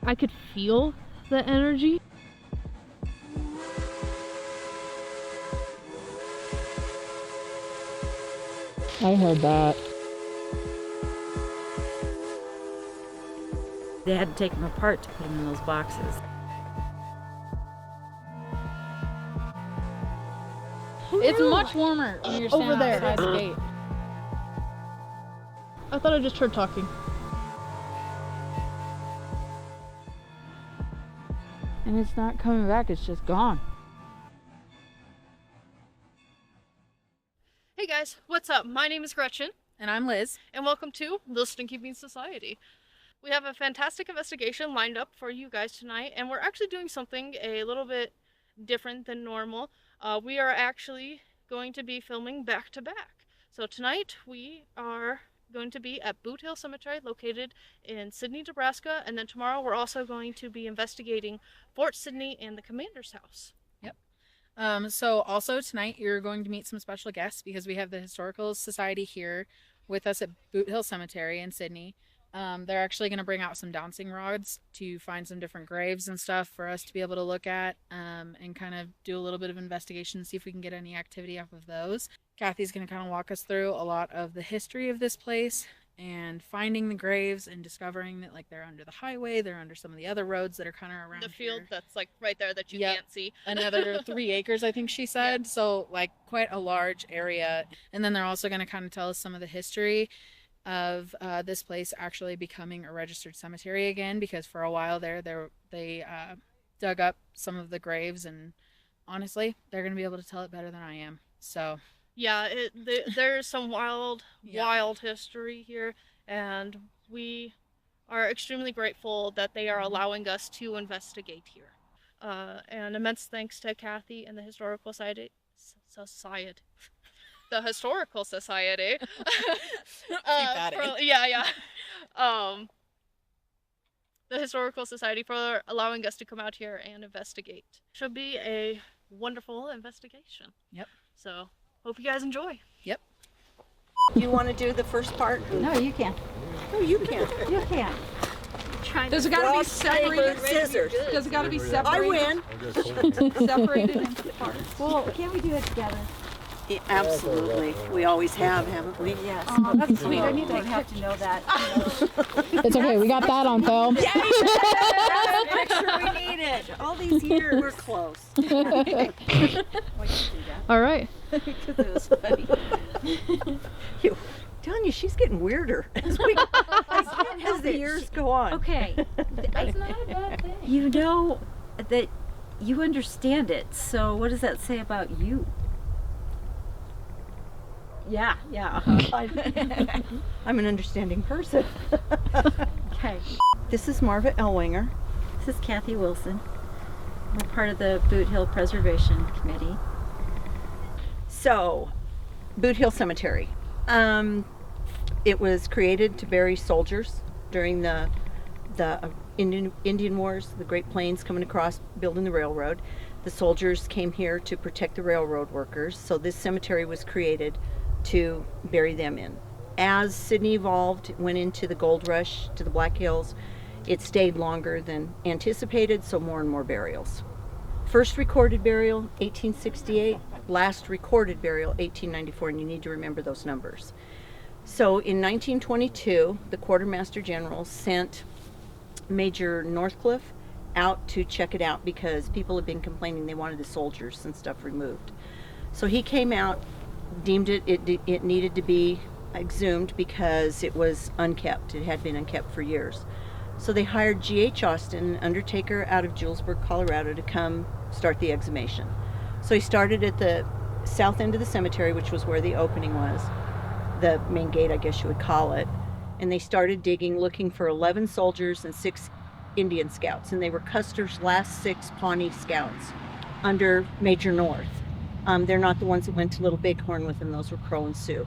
I could feel the energy. I heard that. They had to take them apart to put them in those boxes. It's much warmer when you're standing Over there. outside the gate. I thought I just heard talking. And it's not coming back, it's just gone. Hey guys, what's up? My name is Gretchen, And I'm Liz. and welcome to the Stinky Bean Society. We have a fantastic investigation lined up for you guys tonight, and we're actually doing something a little bit different than normal. We are actually going to be filming back to back. So tonight we are going to be at Boot Hill Cemetery located in Sidney, Nebraska, and then tomorrow we're also going to be investigating Fort Sidney and the commander's house. So also tonight you're going to meet some special guests because we have the Historical Society here with us at Boot Hill Cemetery in Sidney. They're actually going to bring out some dowsing rods to find some different graves and stuff for us to be able to look at and kind of do a little bit of investigation, see if we can get any activity off of those. Kathy's going to kind of walk us through a lot of the history of this place and finding the graves and discovering that like they're under the highway, they're under some of the other roads that are kind of around The field here. that's like right there that you Yep. can't see. Another 3 acres, I think she said. Yeah. So like quite a large area. And then they're also going to kind of tell us some of the history of this place actually becoming a registered cemetery again, because for a while they dug up some of the graves, and honestly, they're going to be able to tell it better than I am. So Yeah, there's some wild Yeah. history here, and we are extremely grateful that they are allowing us to investigate here. And immense thanks to Kathy and the Historical Society. The Historical Society. that in. Yeah. The Historical Society for allowing us to come out here and investigate. Should be a wonderful investigation. Yep. So, hope you guys enjoy. Yep. Do you want to do the first part? No, you can't. No, you can't. You can't. Does it gotta be Rock, separated? paper, scissors. Does it gotta be I separated? win. Separated into parts? Well, can't we do it together? Yeah, absolutely. We always have, haven't we? Yes. Oh, that's sweet. I need Don't that have to know that. It's okay. We got that on film. That's the picture we needed. All these years. We're close. We can do that. All right. Because it was funny. Telling you, she's getting weirder as the years go on. Okay. That's not a bad thing. You know that you understand it. So what does that say about you? Yeah. I'm an understanding person. Okay. This is Marva Ellwanger. This is Kathy Wilson. We're part of the Boot Hill Preservation Committee. So, Boot Hill Cemetery. It was created to bury soldiers during the Indian Wars, the Great Plains coming across, building the railroad. The soldiers came here to protect the railroad workers, so this cemetery was created to bury them in. As Sidney evolved, went into the gold rush to the Black Hills, it stayed longer than anticipated, so more and more burials. First recorded burial, 1868. Last recorded burial, 1894, and you need to remember those numbers. So in 1922, the Quartermaster General sent Major Northcliffe out to check it out because people had been complaining they wanted the soldiers and stuff removed. So he came out, deemed it needed to be exhumed because it was unkept. It had been unkept for years. So they hired G.H. Austin, an undertaker out of Julesburg, Colorado, to come start the exhumation. So he started at the south end of the cemetery, which was where the opening was, the main gate, I guess you would call it. And they started digging, looking for 11 soldiers and 6 Indian scouts. And they were Custer's last 6 Pawnee scouts under Major North. They're not the ones that went to Little Bighorn with him. Those were Crow and Sioux.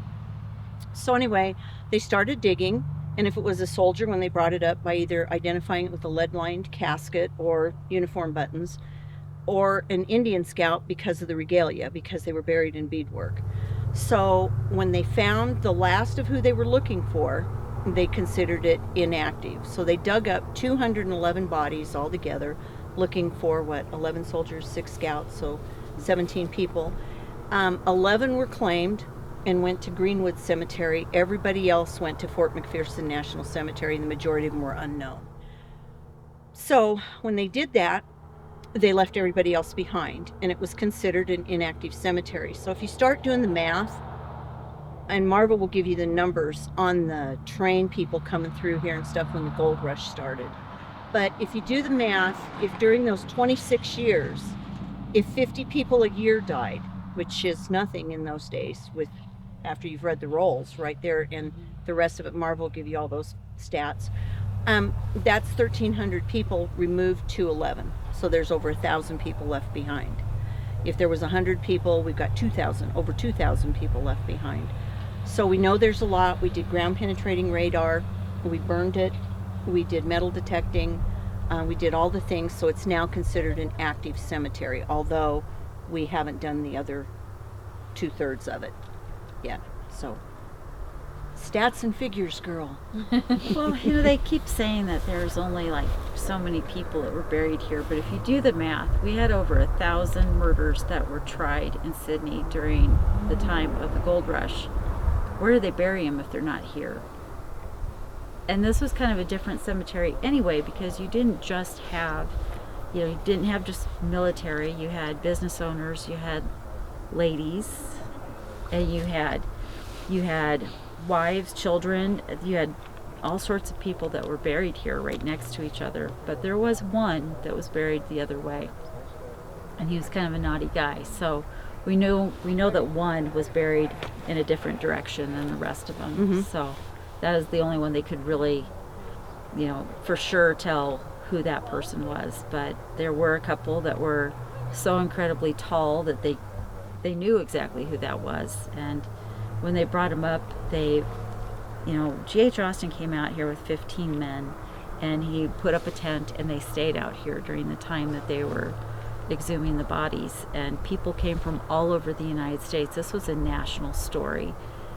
So anyway, they started digging. And if it was a soldier, when they brought it up by either identifying it with a lead-lined casket or uniform buttons, or an Indian scout because of the regalia, because they were buried in beadwork. So when they found the last of who they were looking for, they considered it inactive. So they dug up 211 bodies altogether, looking for 11 soldiers, 6 scouts, so 17 people. 11 were claimed and went to Greenwood Cemetery. Everybody else went to Fort McPherson National Cemetery, and the majority of them were unknown. So when they did that, they left everybody else behind, and it was considered an inactive cemetery. So if you start doing the math, and Marva will give you the numbers on the train people coming through here and stuff when the gold rush started. But if you do the math, if during those 26 years, if 50 people a year died, which is nothing in those days, with after you've read the rolls right there, and the rest of it, Marva will give you all those stats. That's 1,300 people removed to 11. So there's over 1,000 people left behind. If there was 100 people, we've got 2,000, over 2,000 people left behind. So we know there's a lot. We did ground penetrating radar. We burned it. We did metal detecting. We did all the things. So it's now considered an active cemetery, although we haven't done the other 2/3 of it yet. So stats and figures, girl. Well, they keep saying that there's only like so many people that were buried here, but if you do the math, we had over 1,000 murders that were tried in Sidney during the time of the gold rush. Where do they bury them if they're not here? And this was kind of a different cemetery anyway, because you didn't just have, you didn't have just military. You had business owners, you had ladies, and you had wives, children. You had all sorts of people that were buried here right next to each other. But there was one that was buried the other way, and he was kind of a naughty guy. So we know that one was buried in a different direction than the rest of them. Mm-hmm. So that is the only one they could really, for sure tell who that person was. But there were a couple that were so incredibly tall that they knew exactly who that was. And when they brought him up, G.H. Austin came out here with 15 men, and he put up a tent, and they stayed out here during the time that they were exhuming the bodies. And people came from all over the United States. This was a national story.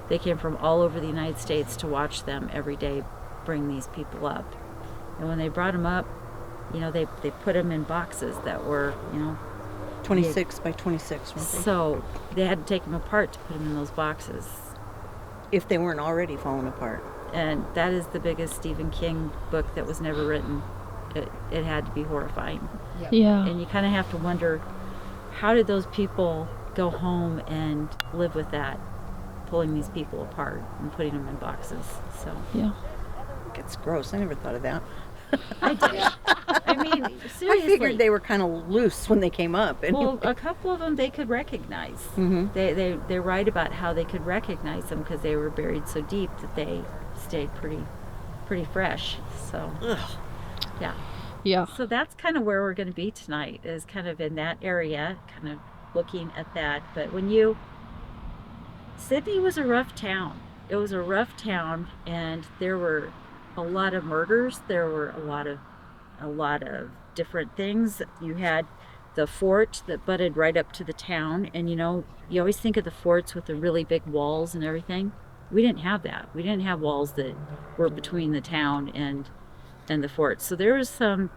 They came from all over the United States to watch them every day bring these people up. And when they brought them up, they put them in boxes that were, 26 by 26, weren't they? So they had to take them apart to put them in those boxes. If they weren't already falling apart. And that is the biggest Stephen King book that was never written. It had to be horrifying. Yeah. And you kind of have to wonder, how did those people go home and live with that, pulling these people apart and putting them in boxes? So Yeah. It's gross. I never thought of that. I did. I mean, seriously. I figured they were kind of loose when they came up. Well, a couple of them they could recognize. Mm-hmm. They write about how they could recognize them because they were buried so deep that they stayed pretty fresh. So, yeah. Yeah. So that's kind of where we're going to be tonight, is kind of in that area, kind of looking at that. But Sidney was a rough town. It was a rough town, and there were a lot of murders. There were a lot of different things. You had the fort that butted right up to the town, and you always think of the forts with the really big walls and everything. We didn't have that. We didn't have walls that were between the town and the fort. So there was some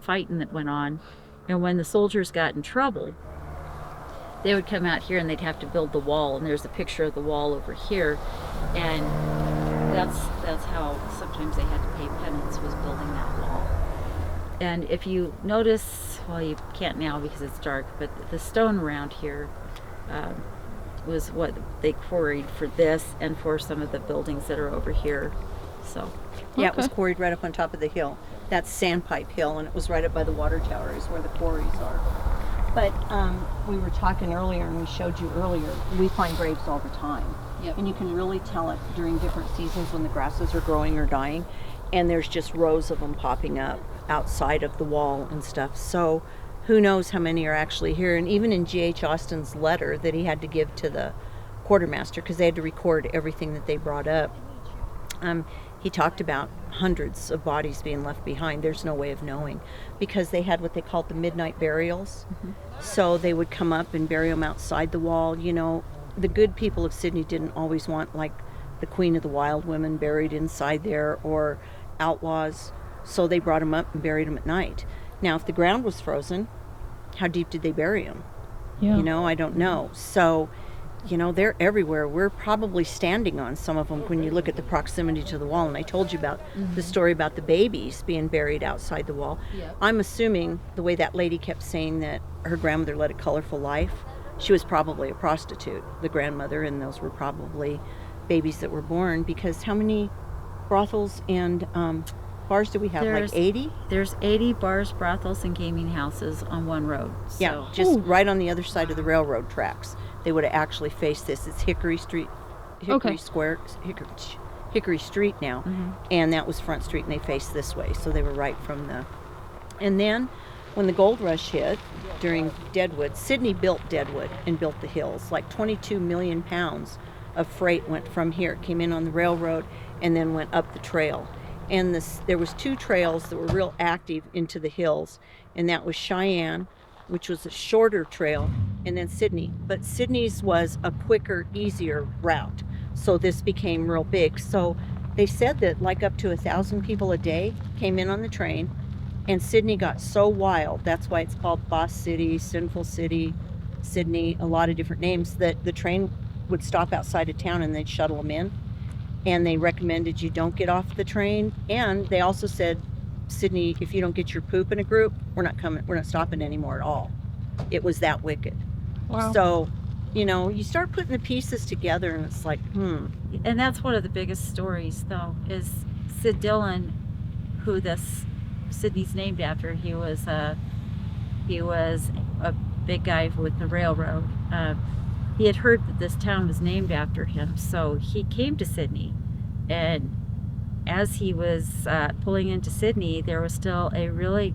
fighting that went on, and when the soldiers got in trouble, they would come out here and they'd have to build the wall. And there's a picture of the wall over here, and that's how sometimes they had to pay penance, was building that wall. And if you notice, well, you can't now because it's dark, but the stone around here was what they quarried for this and for some of the buildings that are over here. So Yeah, it was Okay. quarried right up on top of the hill. That's Sandpipe Hill, and it was right up by the water tower is where the quarries are. But we were talking earlier, and we showed you earlier, we find graves all the time. Yep. And you can really tell it during different seasons when the grasses are growing or dying, and there's just rows of them popping up outside of the wall and stuff. So who knows how many are actually here. And even in G.H. Austin's letter that he had to give to the quartermaster, because they had to record everything that they brought up, he talked about hundreds of bodies being left behind. There's no way of knowing, because they had what they called the midnight burials. Mm-hmm. So they would come up and bury them outside the wall. The good people of Sidney didn't always want like the queen of the wild women buried inside there, or outlaws. So they brought them up and buried them at night. Now, if the ground was frozen, how deep did they bury them? Yeah. You know, I don't know. So, you know, they're everywhere. We're probably standing on some of them when you look at the proximity to the wall. And I told you about the story about the babies being buried outside the wall. Yep. I'm assuming the way that lady kept saying that her grandmother led a colorful life, she was probably a prostitute, the grandmother, and those were probably babies that were born, because how many brothels and bars do we have? Like 80? There's 80 bars, brothels, and gaming houses on one road. So. Yeah, just right on the other side of the railroad tracks. They would have actually faced this. It's Hickory Street, Hickory Square, Hickory Street now, and that was Front Street, and they faced this way, so they were right from the. And then, when the gold rush hit during Deadwood, Sidney built Deadwood and built the hills. Like 22 million pounds of freight went from here, came in on the railroad, and then went up the trail. And there was 2 trails that were real active into the hills, and that was Cheyenne, which was a shorter trail, and then Sidney. But Sidney's was a quicker, easier route. So this became real big. So they said that like up to 1,000 people a day came in on the train, and Sidney got so wild. That's why it's called Boss City, Sinful City, Sidney, a lot of different names, that the train would stop outside of town and they'd shuttle them in. And they recommended you don't get off the train. And they also said, Sidney, if you don't get your poop in a group, we're not stopping anymore at all. It was that wicked. Wow. So, you know, you start putting the pieces together and it's like, And that's one of the biggest stories, though, is Sid Dillon, who Sidney's named after. He was a big guy with the railroad. He had heard that this town was named after him, so he came to Sidney. And as he was pulling into Sidney, there was still a really,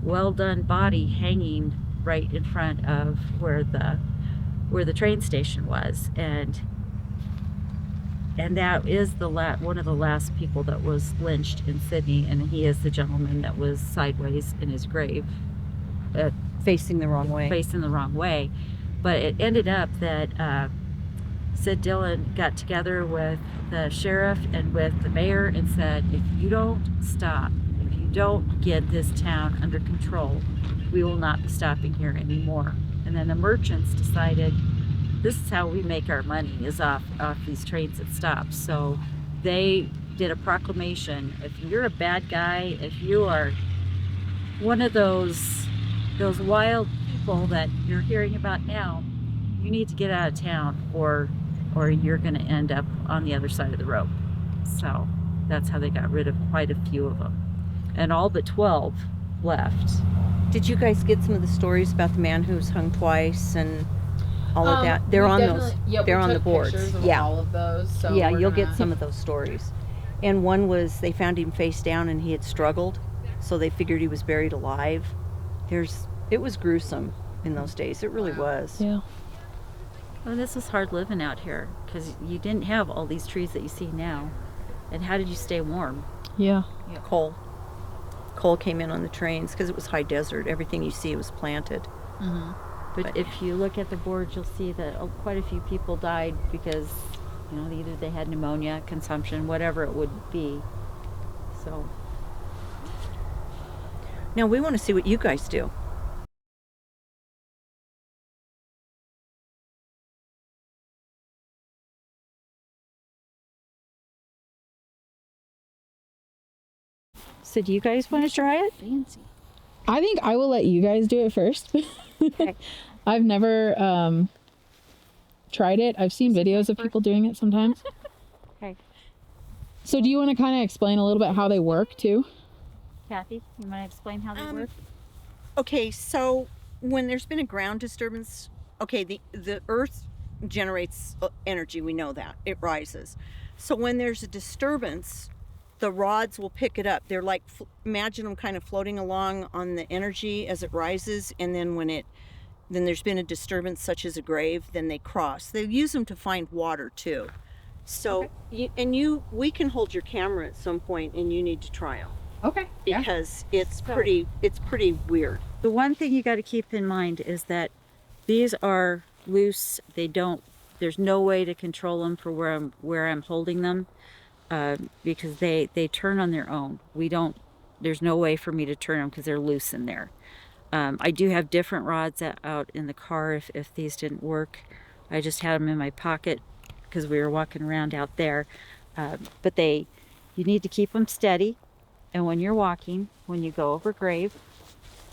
well done body hanging right in front of where the train station was, and that is one of the last people that was lynched in Sidney, and he is the gentleman that was sideways in his grave, facing the wrong way. But it ended up that Sid Dillon got together with the sheriff and with the mayor and said, if you don't stop, if you don't get this town under control, we will not be stopping here anymore. And then the merchants decided, this is how we make our money, is off these trains that stop. So they did a proclamation: if you're a bad guy, if you are one of those wild people that you're hearing about now, you need to get out of town, or you're going to end up on the other side of the road. So that's how they got rid of quite a few of them, and all but 12 left. Did you guys get some of the stories about the man who was hung twice and all of that? They're on those. They're on the boards. Yeah, all of those. So yeah, you'll get some of those stories. And one was they found him face down and he had struggled, so they figured he was buried alive. It was gruesome in those days. It really was. Yeah. Well, this was hard living out here because you didn't have all these trees that you see now. And how did you stay warm? Yeah. Coal came in on the trains because it was high desert. Everything you see was planted. Mm-hmm. But if you look at the boards, you'll see that quite a few people died because, either they had pneumonia, consumption, whatever it would be. So. Now we want to see what you guys do. So do you guys want to try it? Fancy. I think I will let you guys do it first. Okay. I've never tried it. I've seen videos of people doing it sometimes. Okay. So do you want to kind of explain a little bit how they work too? Kathy, you want to explain how they work? Okay, so when there's been a ground disturbance, the earth generates energy, we know that. It rises. So when there's a disturbance, the rods will pick it up. They're like, imagine them kind of floating along on the energy as it rises, and then then there's been a disturbance such as a grave, then they cross. They use them to find water too. So, we can hold your camera at some point, and you need to try them. Okay. Because it's pretty weird. The one thing you got to keep in mind is that these are loose. They don't there's no way to control them for where I'm holding them, because they turn on their own. There's no way for me to turn them because they're loose in there. I do have different rods out in the car if these didn't work. I just had them in my pocket because we were walking around out there. But you need to keep them steady. And when you're walking, when you go over grave,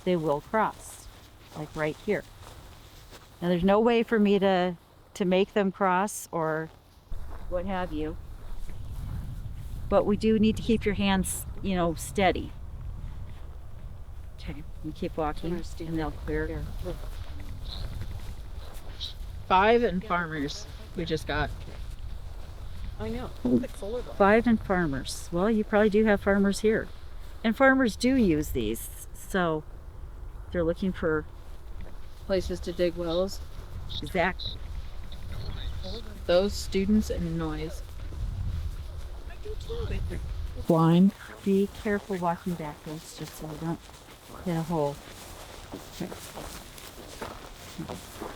they will cross, like right here. Now there's no way for me to make them cross or what have you. But we do need to keep your hands, steady. Okay, you keep walking and they'll clear. 5 and farmers we just got. I know. 5 and farmers. Well, you probably do have farmers here. And farmers do use these. So they're looking for Places to dig wells. exact. Those students and noise. Blind. Be careful walking backwards just so you don't hit a hole. Okay.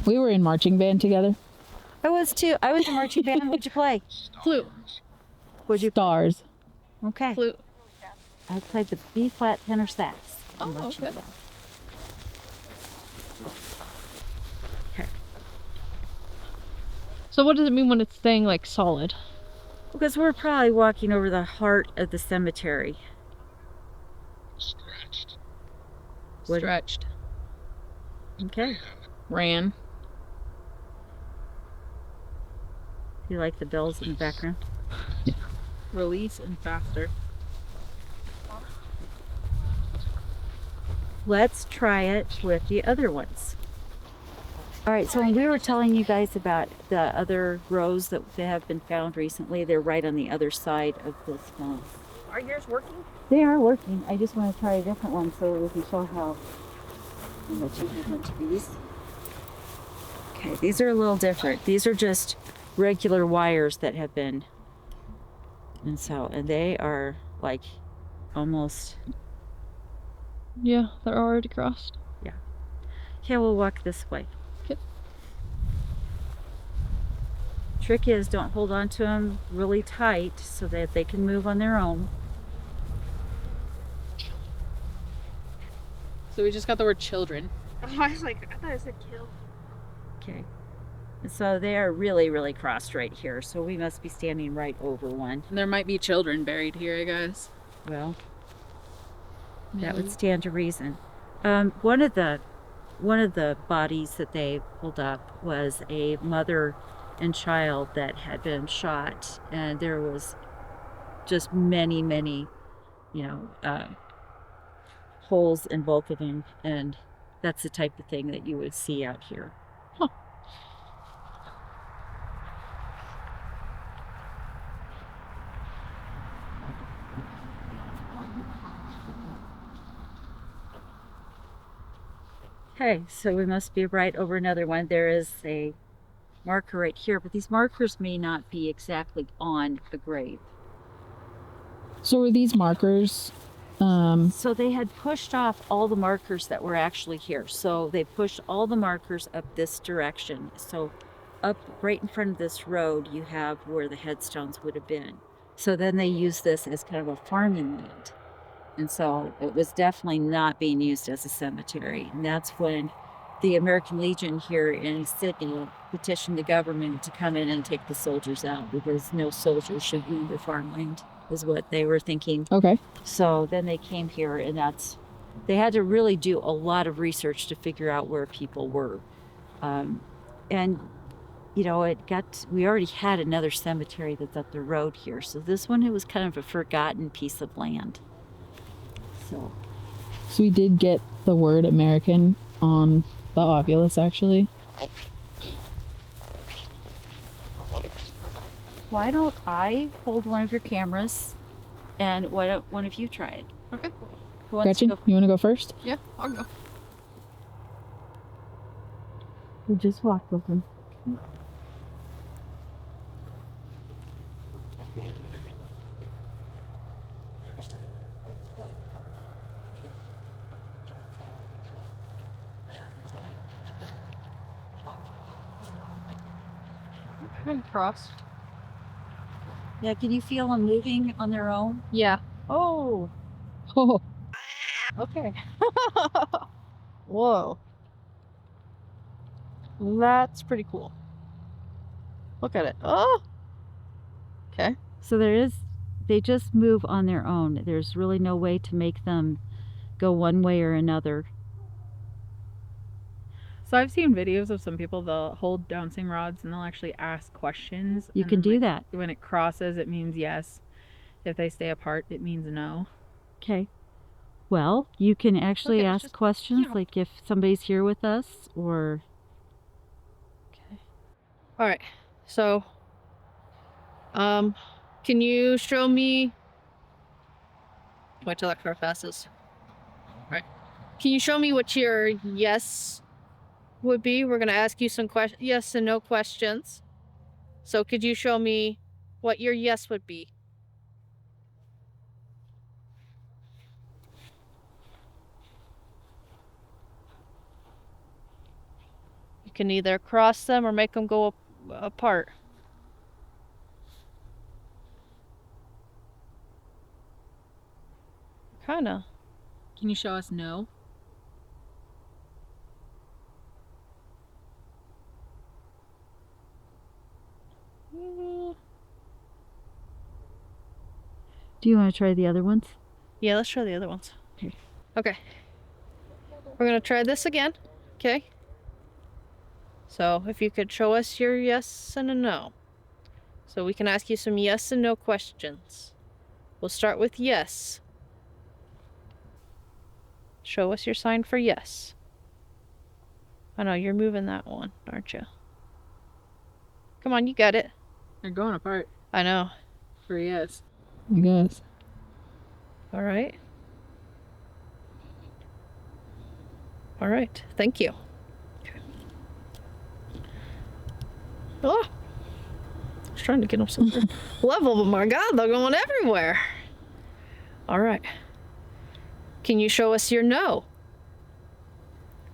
We were in marching band together. I was too. I was in marching band. What'd you play? Flute. What'd you Stars. Okay. Flute. I played the B flat tenor sax. in Oh, marching okay. band. Okay. So what does it mean when it's staying like solid? Because we're probably walking over the heart of the cemetery. What- Stretched. Okay. Ran. You like the bells in the background? Release and faster. Let's try it with the other ones. All right, so when we were telling you guys about the other rows that have been found recently, they're right on the other side of this fence. Are yours working? They are working. I just want to try a different one so we can show how much you have into these. Okay, these are a little different. These are just regular wires that have been, and they are like almost. Yeah, they're already crossed. Okay, we'll walk this way. Okay. Trick is don't hold on to them really tight so that they can move on their own. So we just got the word children. I was like, I thought it said kill. Okay. And so they are really, really crossed right here. So we must be standing right over one. And there might be children buried here, I guess. Well, that would Maybe. stand to reason. One of the bodies that they pulled up was a mother and child that had been shot, and there was just many, holes in both of them, and that's the type of thing that you would see out here. Huh. Okay, so we must be right over another one. There is a marker right here, but these markers may not be exactly on the grave. So were these markers? So they had pushed off all the markers that were actually here. So they pushed all the markers up this direction. So up right in front of this road, you have where the headstones would have been. So then they used this as kind of a farming land. And so it was definitely not being used as a cemetery. And that's when the American Legion here in Sidney petitioned the government to come in and take the soldiers out because no soldiers should be the farmland, is what they were thinking. Okay. So then they came here, and they had to really do a lot of research to figure out where people were. And, we already had another cemetery that's up the road here. So this one, it was kind of a forgotten piece of land. So So we did get the word American on the Oculus, actually. why don't I hold one of your cameras, and why don't one of you try it? Okay. Who wants Gretchen, to go? you want to go first? Yeah, I'll go. We just walk with them. I'm crossed. Yeah, can you feel them moving on their own? Yeah. Oh, Oh, Okay. Whoa. That's pretty cool. Look at it. Oh. Okay. so they just move on their own. There's really no way to make them go one way or another. so I've seen videos of some people, they'll hold bouncing rods and they'll actually ask questions. You and can then, do like, that. when it crosses, it means yes. If they stay apart, it means no. Okay. Well, you can actually Okay, it's ask just- questions, yeah. like if somebody's here with us, or All right. So, can you show me? Wait till that car passes. All right. Can you show me what your yes would be? We're gonna ask you some yes and no questions. So, could you show me what your yes would be? You can either cross them or make them go apart. Kinda. Can you show us no? do you want to try the other ones? Yeah, let's try the other ones. Okay. We're gonna try this again. Okay. So if you could show us your yes and a no. So we can ask you some yes and no questions. We'll start with yes. Show us your sign for yes. I know you're moving that one, aren't you? Come on, you got it. They're going apart I know. for yes. I guess. All right. All right. Thank you. Okay. Oh, I was trying to get them somewhere level, but my God, they're going everywhere. All right. Can you show us your no?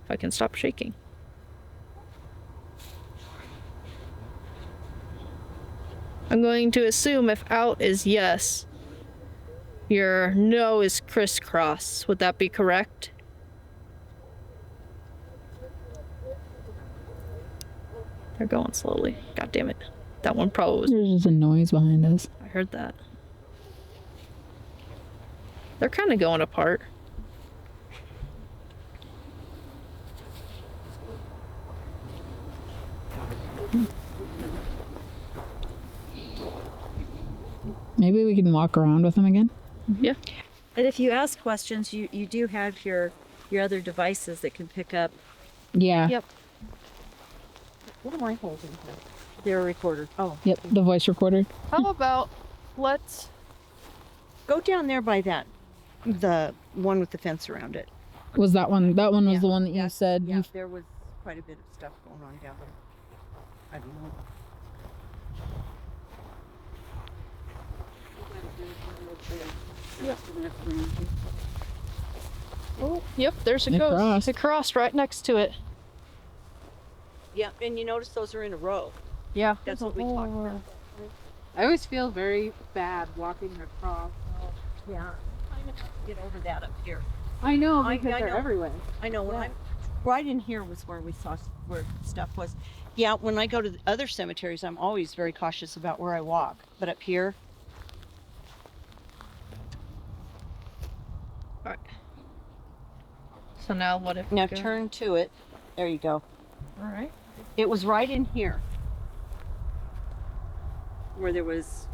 If I can stop shaking. I'm going to assume if out is yes, your no is crisscross. Would that be correct? They're going slowly. God damn it. That one probably was. There's just a noise behind us. I heard that. They're kind of going apart. Maybe we can walk around with them again. Yeah. And if you ask questions, you do have your other devices that can pick up. Yeah. Yep. What am I holding here? They're a recorder. Oh. Yep. The voice recorder. How about let's. Go down there by that, the one with the fence around it. Was that one? That one was Yeah. the one that you said. Yeah, You there was quite a bit of stuff going on down there. I don't know. Oh, yep, there's a It ghost. crossed. It crossed right next to it. Yeah, and you notice those are in a row. Yeah. That's what we talked about. I always feel very bad walking across. Yeah. Get over that up here. I know I- because I they're know. everywhere. I know when I'm right in here was where we saw where stuff was. Yeah, when I go to the other cemeteries, I'm always very cautious about where I walk. But up here, All right. So now what if we now go- turn to it. There you go. All right. It was right in here where there was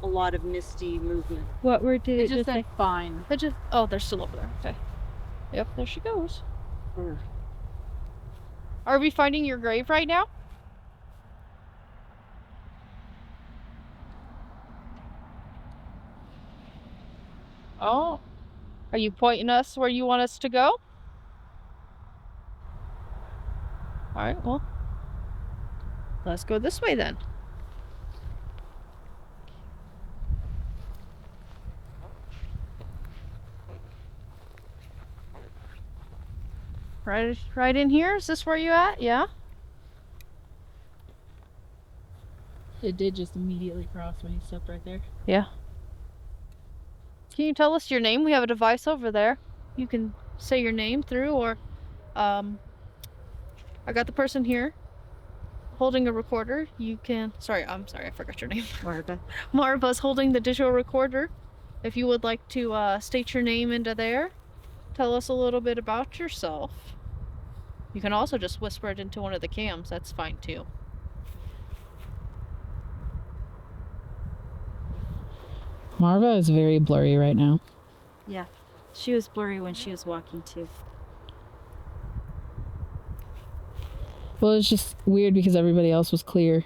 a lot of misty movement. What word did It it just just say? said fine. They just. Oh, they're still over there. Okay. Yep, there she goes. Are we finding your grave right now? Oh. Are you pointing us where you want us to go? Alright, well. Let's go this way then. Right in here? Is this where you at? Yeah? It did just immediately cross when he stepped right there. Yeah. Can you tell us your name? We have a device over there. You can say your name through, or I got the person here holding a recorder. You can. I'm sorry, I forgot your name. Marva. Marva's holding the digital recorder. If you would like to state your name into there, tell us a little bit about yourself. You can also just whisper it into one of the cams. That's fine too. Marva is very blurry right now. Yeah. She was blurry when she was walking too. Well, it's just weird because everybody else was clear.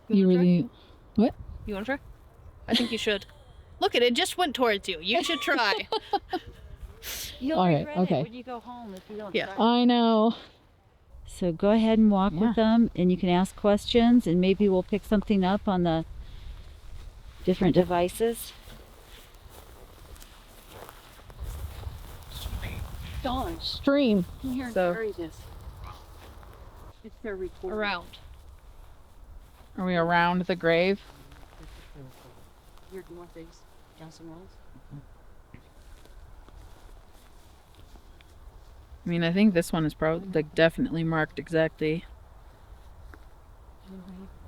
You wanna try? really... What? You want to try? I think you should. Look at it, just went towards you. You should try. You'll All right, regret okay. it when you go home if you don't Yeah. try. I know. So go ahead and walk Yeah. with them, and you can ask questions, and maybe we'll pick something up on the different devices. Dawn, Stream come here and So- carry this. It's their recorder. around. Are we around the grave? Here, do you want these? Johnson rolls? I mean, I think this one is probably like definitely marked exactly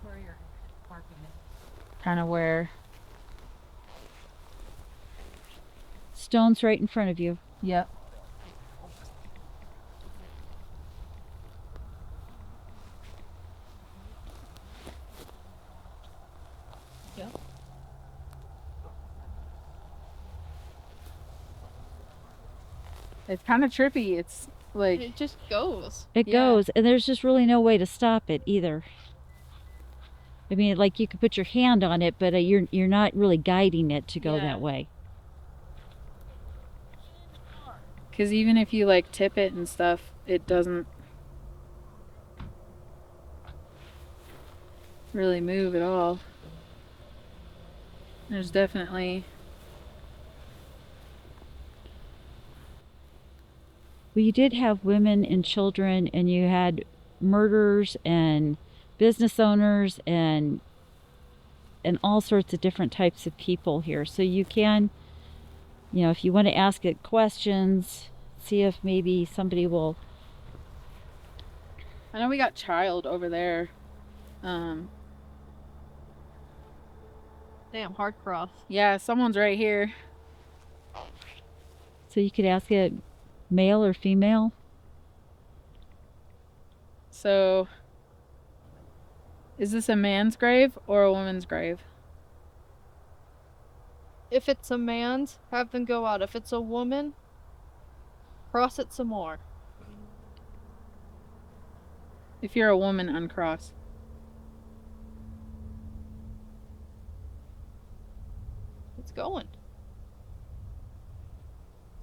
Where you're marking it. kind of where. Stone's right in front of you. Yep. It's kind of trippy. It's like It just goes. It Yeah. goes, and there's just really no way to stop it either. I mean, like you could put your hand on it, but you're not really guiding it to go Yeah. that way. because even if you like tip it and stuff, it doesn't really move at all. There's definitely Well, you did have women and children, and you had murderers and business owners and all sorts of different types of people here. So you can, you know, if you want to ask it questions, see if maybe somebody will. I know we got child over there. Damn, hard cross. Yeah, someone's right here. So you could ask it male or female. So, is this a man's grave or a woman's grave? If it's a man's, have them go out. If it's a woman, cross it some more. If you're a woman, uncross. It's going.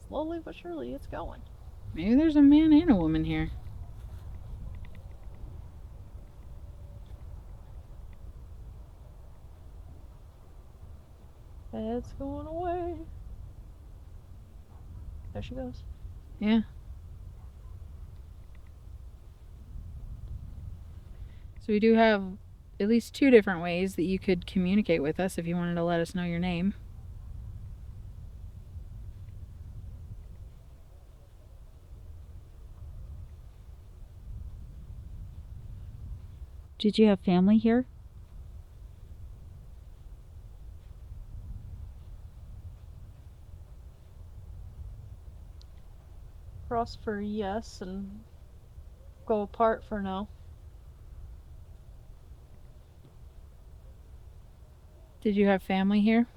Slowly but surely, it's going. Maybe there's a man and a woman here. It's going away. There she goes. Yeah. So we do have at least 2 different ways that you could communicate with us if you wanted to let us know your name. Did you have family here? Cross for yes and go apart for no. Did you have family here?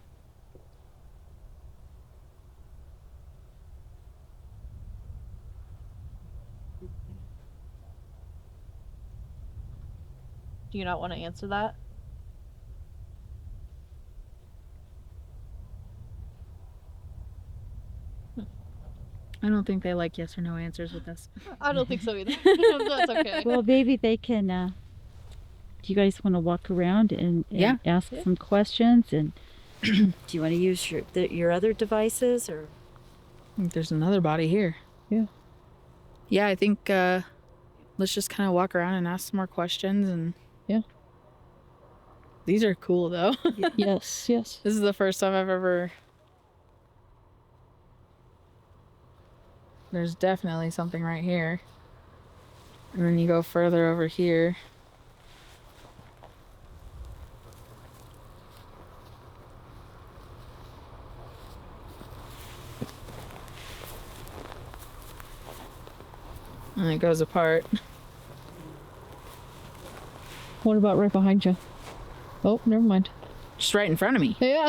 Do you not want to answer that? I don't think they like yes or no answers with us. I don't think so either. That's okay. Well, maybe they can. Do you guys want to walk around and Yeah. ask some questions? And do you want to use your other devices or? I think there's another body here. Yeah. Yeah, I think let's just kind of walk around and ask some more questions and These are cool though. Yes, yes. This is the first time I've ever. There's definitely something right here. And then you go further over here. And it goes apart. What about right behind you? Oh, never mind. Just right in front of me. Yeah.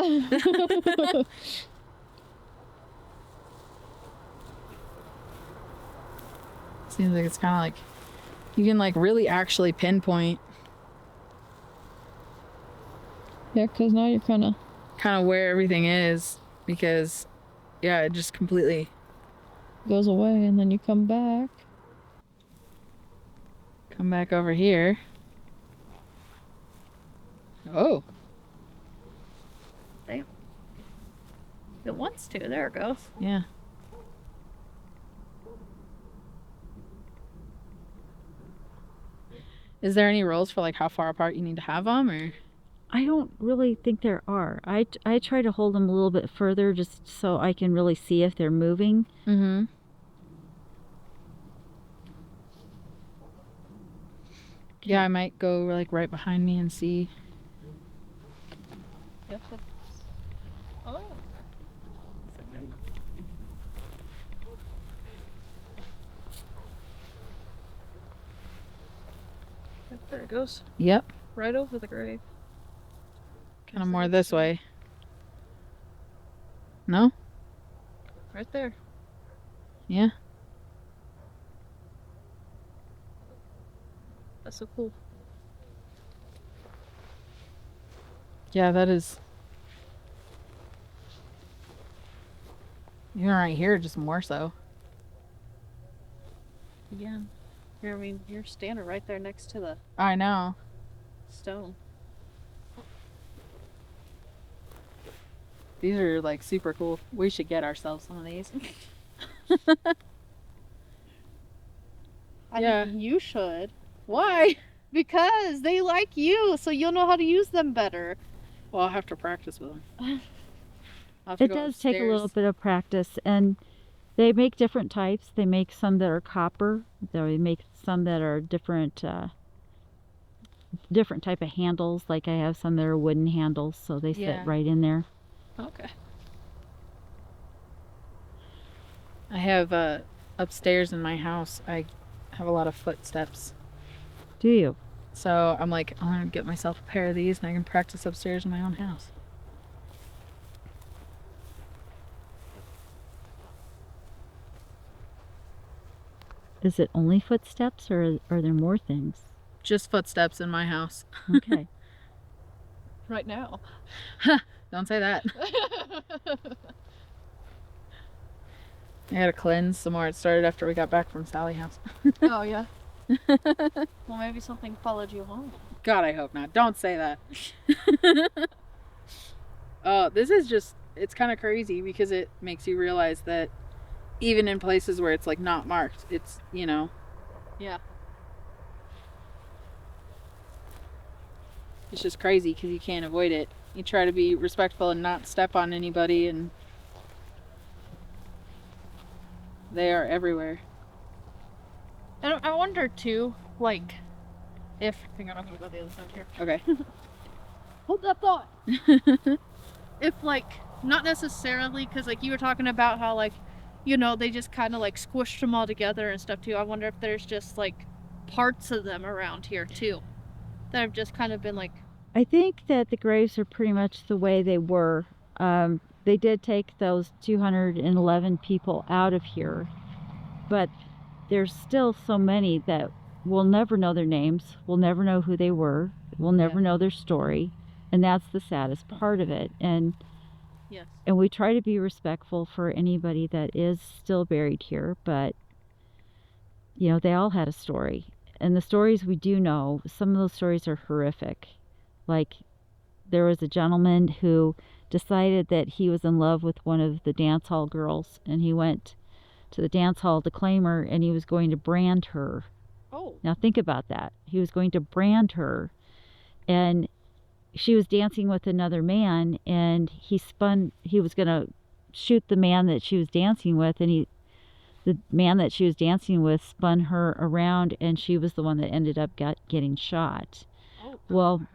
Seems like it's kind of like you can like really actually pinpoint Yeah, because now you're kind of where everything is because yeah, it just completely goes away and then you come back. come back over here. Oh, If it wants to, there it goes. yeah. Is there any rules for like how far apart you need to have them or? I don't really think there are. I try to hold them a little bit further just so I can really see if they're moving. Mm-hmm. Yeah, I might go like right behind me and see. Yep. Oh. There it goes. Yep, Right over the grave. kind of more this way. No? Right there. Yeah. That's so cool. Yeah, that is. Even right here, just more so. Yeah. I mean, you're standing right there next to the I know. stone. These are like super cool. We should get ourselves some of these. Yeah. You should. Why? Because they like you, so you'll know how to use them better. Well, I'll have to practice with them. I'll have to It go does take a little upstairs. bit of practice, and they make different types. They make some that are copper. They make some that are different different type of handles. Like I have some that are wooden handles, so they Yeah. fit right in there. Okay. I have upstairs in my house. I have a lot of footsteps. Do you? So I'm like, I'm gonna get myself a pair of these and I can practice upstairs in my own house. Is it only footsteps, or are there more things? Just footsteps in my house. Okay. Right now. Don't say that. I gotta cleanse some more. It started after we got back from Sally's house. Oh, yeah. Well, maybe something followed you home. God, I hope not. Don't say that. Oh, this is just, it's kind of crazy because it makes you realize that even in places where it's like not marked, it's, you know, Yeah. it's just crazy because you can't avoid it. You try to be respectful and not step on anybody, and they are everywhere. And I wonder, too, like, if... Hang on, I'm gonna go the other side here. Okay. Hold that thought. If, like, not necessarily, because, like, you were talking about how, like, you know, they just kind of, like, squished them all together and stuff, too. I wonder if there's just, like, parts of them around here, too, that have just kind of been, like... I think that the graves are pretty much the way they were. They did take those 211 people out of here, but there's still so many that we'll never know their names, we'll never know who they were, we'll never know their story, and that's the saddest part of it. And Yes. and we try to be respectful for anybody that is still buried here, but you know, they all had a story. And the stories we do know, some of those stories are horrific. Like, there was a gentleman who decided that he was in love with one of the dance hall girls, and he went to the dance hall to claim her, and he was going to brand her. Oh. Now think about that. He was going to brand her, and she was dancing with another man, and he was going to shoot the man that she was dancing with, and the man that she was dancing with spun her around, and she was the one that ended up getting shot. Oh, Well, wow.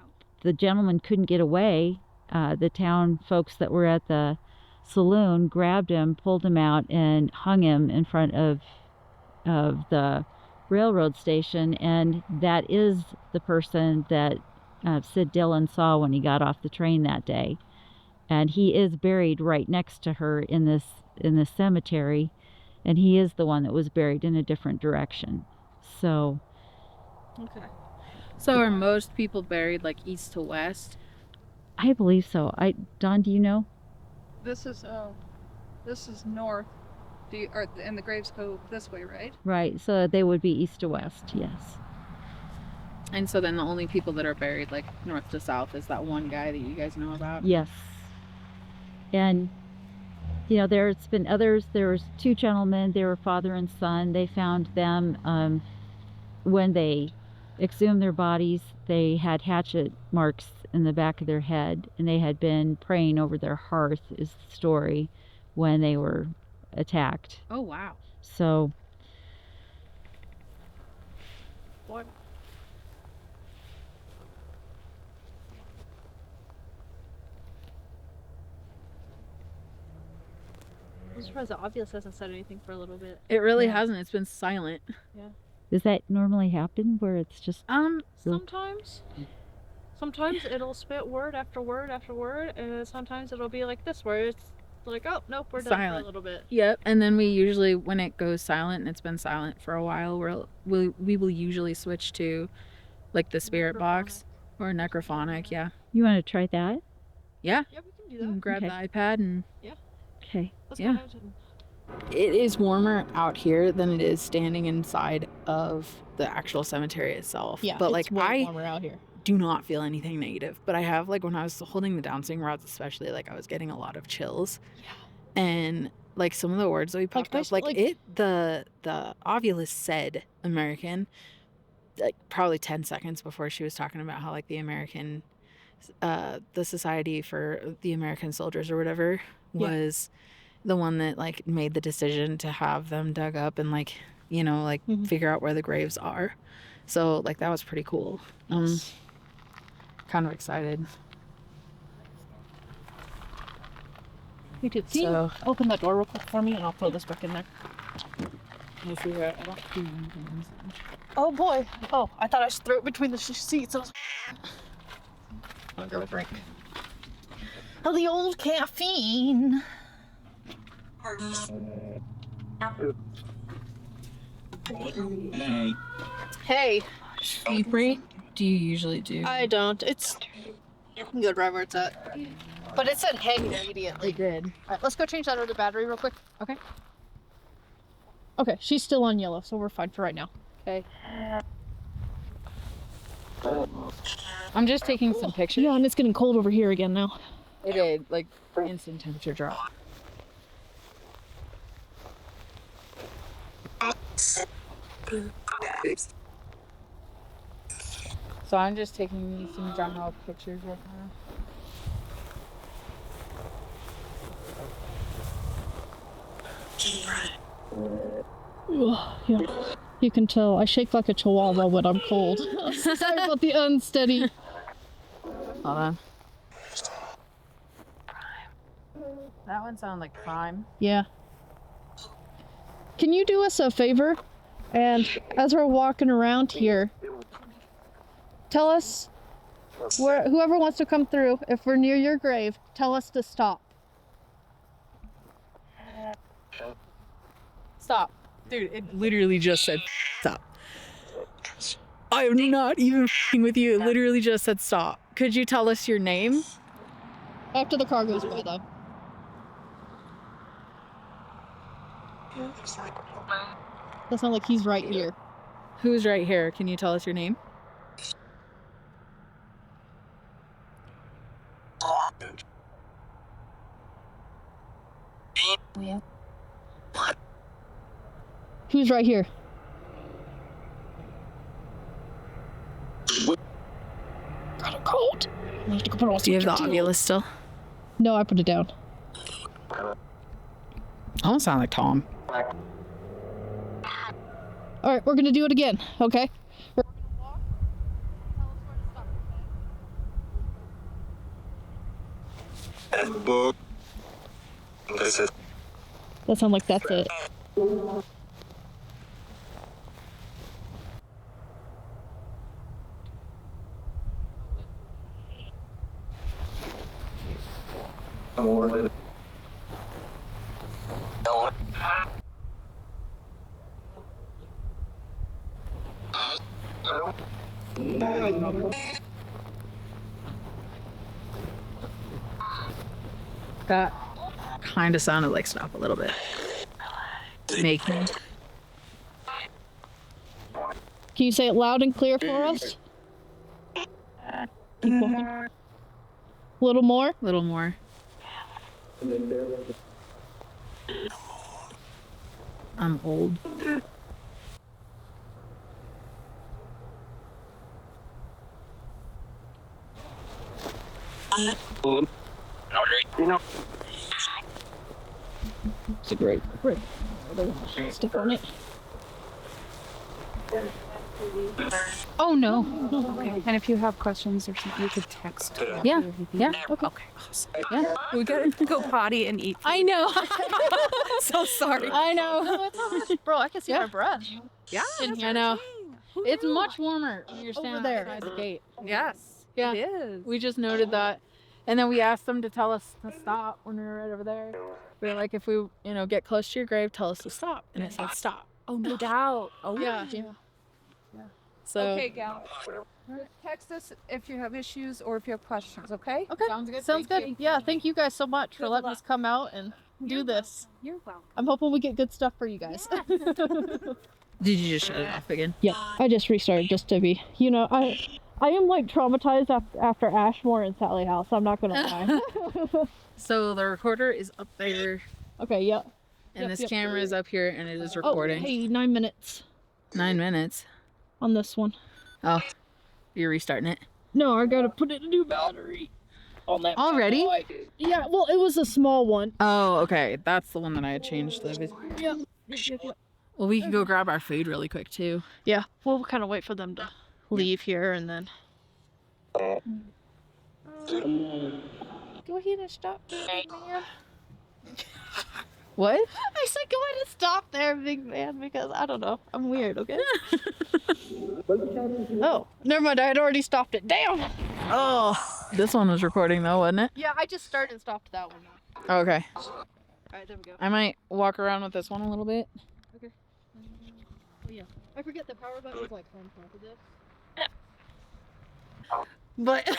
the gentleman couldn't get away. The town folks that were at the saloon grabbed him, pulled him out, and hung him in front of the railroad station, and that is the person that Sid Dillon saw when he got off the train that day. And he is buried right next to her in this cemetery, and he is the one that was buried in a different direction. So Okay. So are most people buried like east to west? I believe so. Don, do you know? This is north. And the graves go this way, right? Right, so they would be east to west, yes. And so then the only people that are buried like north to south is that one guy that you guys know about? Yes. And, you know, there's been others. There was two gentlemen. They were father and son. They found them when they exhumed their bodies. They had hatchet marks in the back of their head, and they had been praying over their hearth, is the story, when they were attacked. Oh, wow. So What? I'm surprised the obvious hasn't said anything for a little bit. It really Yeah. hasn't. It's been silent. does that normally happen where it's just Sometimes it'll spit word after word after word, and sometimes it'll be like this, where it's like, oh nope, we're done for Silent. a little bit. Yep. And then we usually, when it goes silent and it's been silent for a while, we will usually switch to like the spirit box or necrophonic. Yeah. you want to try that? Yeah. Yeah, we can do You that. can grab Okay. the iPad and Okay. Let's yeah. go ahead and it is warmer out here than it is standing inside of the actual cemetery itself. But like warmer out here. do not feel anything negative. But I have, like, when I was holding the dancing rods, especially, like, I was getting a lot of chills. Yeah. And like some of the words that we popped up, like the Ovulus said American, like probably 10 seconds before she was talking about how like the American, the Society for the American Soldiers or whatever was the one that like made the decision to have them dug up and like, you know, like figure out where the graves are. So like that was pretty cool. Kind of excited. Me too. Can you open that door real quick for me, and I'll throw this back in there. Oh boy! Oh, I thought I should throw it between the seats. I'll grab a drink. Oh, the old caffeine. Hey. Free? Do you usually do? I don't. It's good right where it's at. But it said hey immediately. It did. Alright, let's go change that other battery real quick. Okay. Okay, she's still on yellow, so we're fine for right now. Okay. I'm just taking some pictures. Yeah, and it's getting cold over here again now. It did, like instant temperature drop. So I'm just taking some general pictures right now. Yeah. You can tell I shake like a chihuahua when I'm cold. Sorry about the unsteady. Hold on. That one sounded like Prime. Yeah. Can you do us a favor? And as we're walking around here, tell us whoever wants to come through, if we're near your grave, tell us to stop. Stop. Dude, it literally just said stop. I am not even f***ing with you. It literally just said stop. Could you tell us your name? After the car goes by, though. That sounds like he's right here. Who's right here? Can you tell us your name? Who's right here? Got a cold. I have to go put on Do you have the sweatshirt, too. Ovilus still? No, I put it down. I don't sound like Tom. All right, we're gonna do it again, okay? That sounds like that's it. That kind of sounded like stop a little bit. Make me. Can you say it loud and clear for us? Keep walking. A little more? A little more. I'm old. It's a great. Stick on it. Oh no. Okay. And if you have questions or something, you could text. Yeah. Yeah. Okay. Awesome. Yeah. We gotta go potty and eat. I know. So sorry. I know. Bro, I can see Yeah. my breath. Yeah. I know. It's much warmer when you're standing there. outside the gate. Yes. Yeah. It is. We just noted that. And then we asked them to tell us to stop when we were right over there. We were like, if we, get close to your grave, tell us to stop. And it said stop. Oh, no doubt. Oh, Yeah. So Okay, gal. Text us if you have issues or if you have questions, okay? Okay. sounds good. Sounds Thank good. you. Yeah, thank you guys so much for Good letting luck. us come out and do this. You're welcome. I'm hoping we get good stuff for you guys. Did you just shut it off again? Yeah, I just restarted just to be, I am like traumatized after Ashmore and Sally House. I'm not gonna lie. So the recorder is up there, Okay, yeah. and Yep, this yep. camera is up here, and it is Oh, recording. hey, 9 minutes 9 minutes. on this one. Oh, you're restarting it No, I gotta put in a new battery on that. already? Yeah, well, it was a small one. Oh, okay. That's the one that I had changed. Yeah. Well, we can go grab our food really quick too. Yeah, we'll kind of wait for them to leave here and then. Go ahead and stop there, big man. What? I said go ahead and stop there, big man, because I don't know. I'm weird, okay? Oh, never mind. I had already stopped it. Damn! Oh, this one was recording though, wasn't it? Yeah, I just started and stopped that one now. Okay. Alright, there we go. I might walk around with this one a little bit. Oh, yeah. I forget the power button is like on top of this. But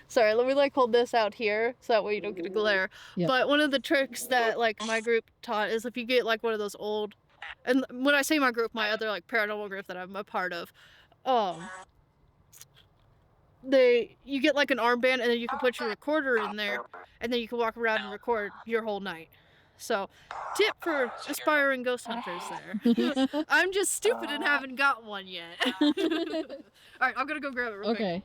sorry, let me like hold this out here so that way you don't get a glare. Yep. But one of the tricks that like my group taught is if you get like one of those old, and when I say my group, my other like paranormal group that I'm a part of, you get like an armband and then you can put your recorder in there and then you can walk around and record your whole night. So, tip for aspiring ghost hunters there. I'm just stupid and haven't got one yet. Alright, I'm gonna go grab it real quick. Okay.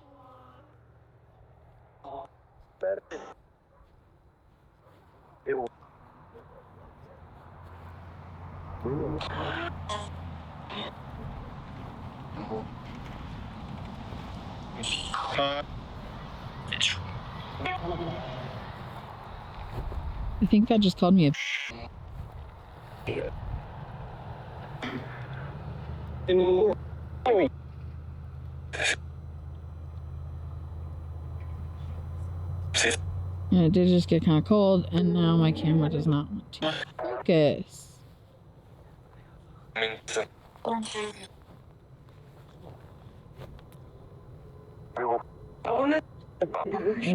I think that just called me a. Yeah, it did just get kind of cold, and now my camera does not want to focus. There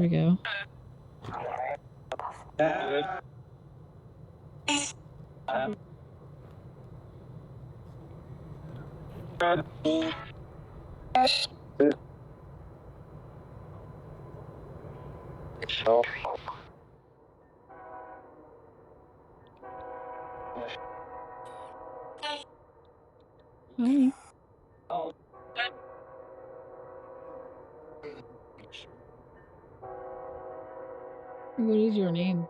we go. Hi. What is your name?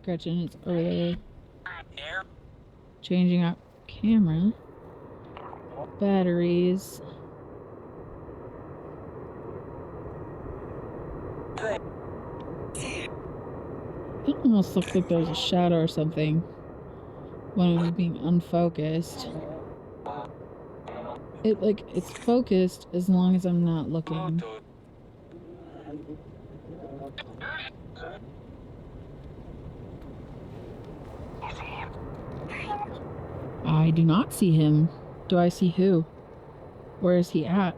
Gretchen is over there changing out camera batteries. It almost looks like there's a shadow or something when it was being unfocused. It's focused as long as I'm not looking. I do not see him. Do I see who? Where is he at?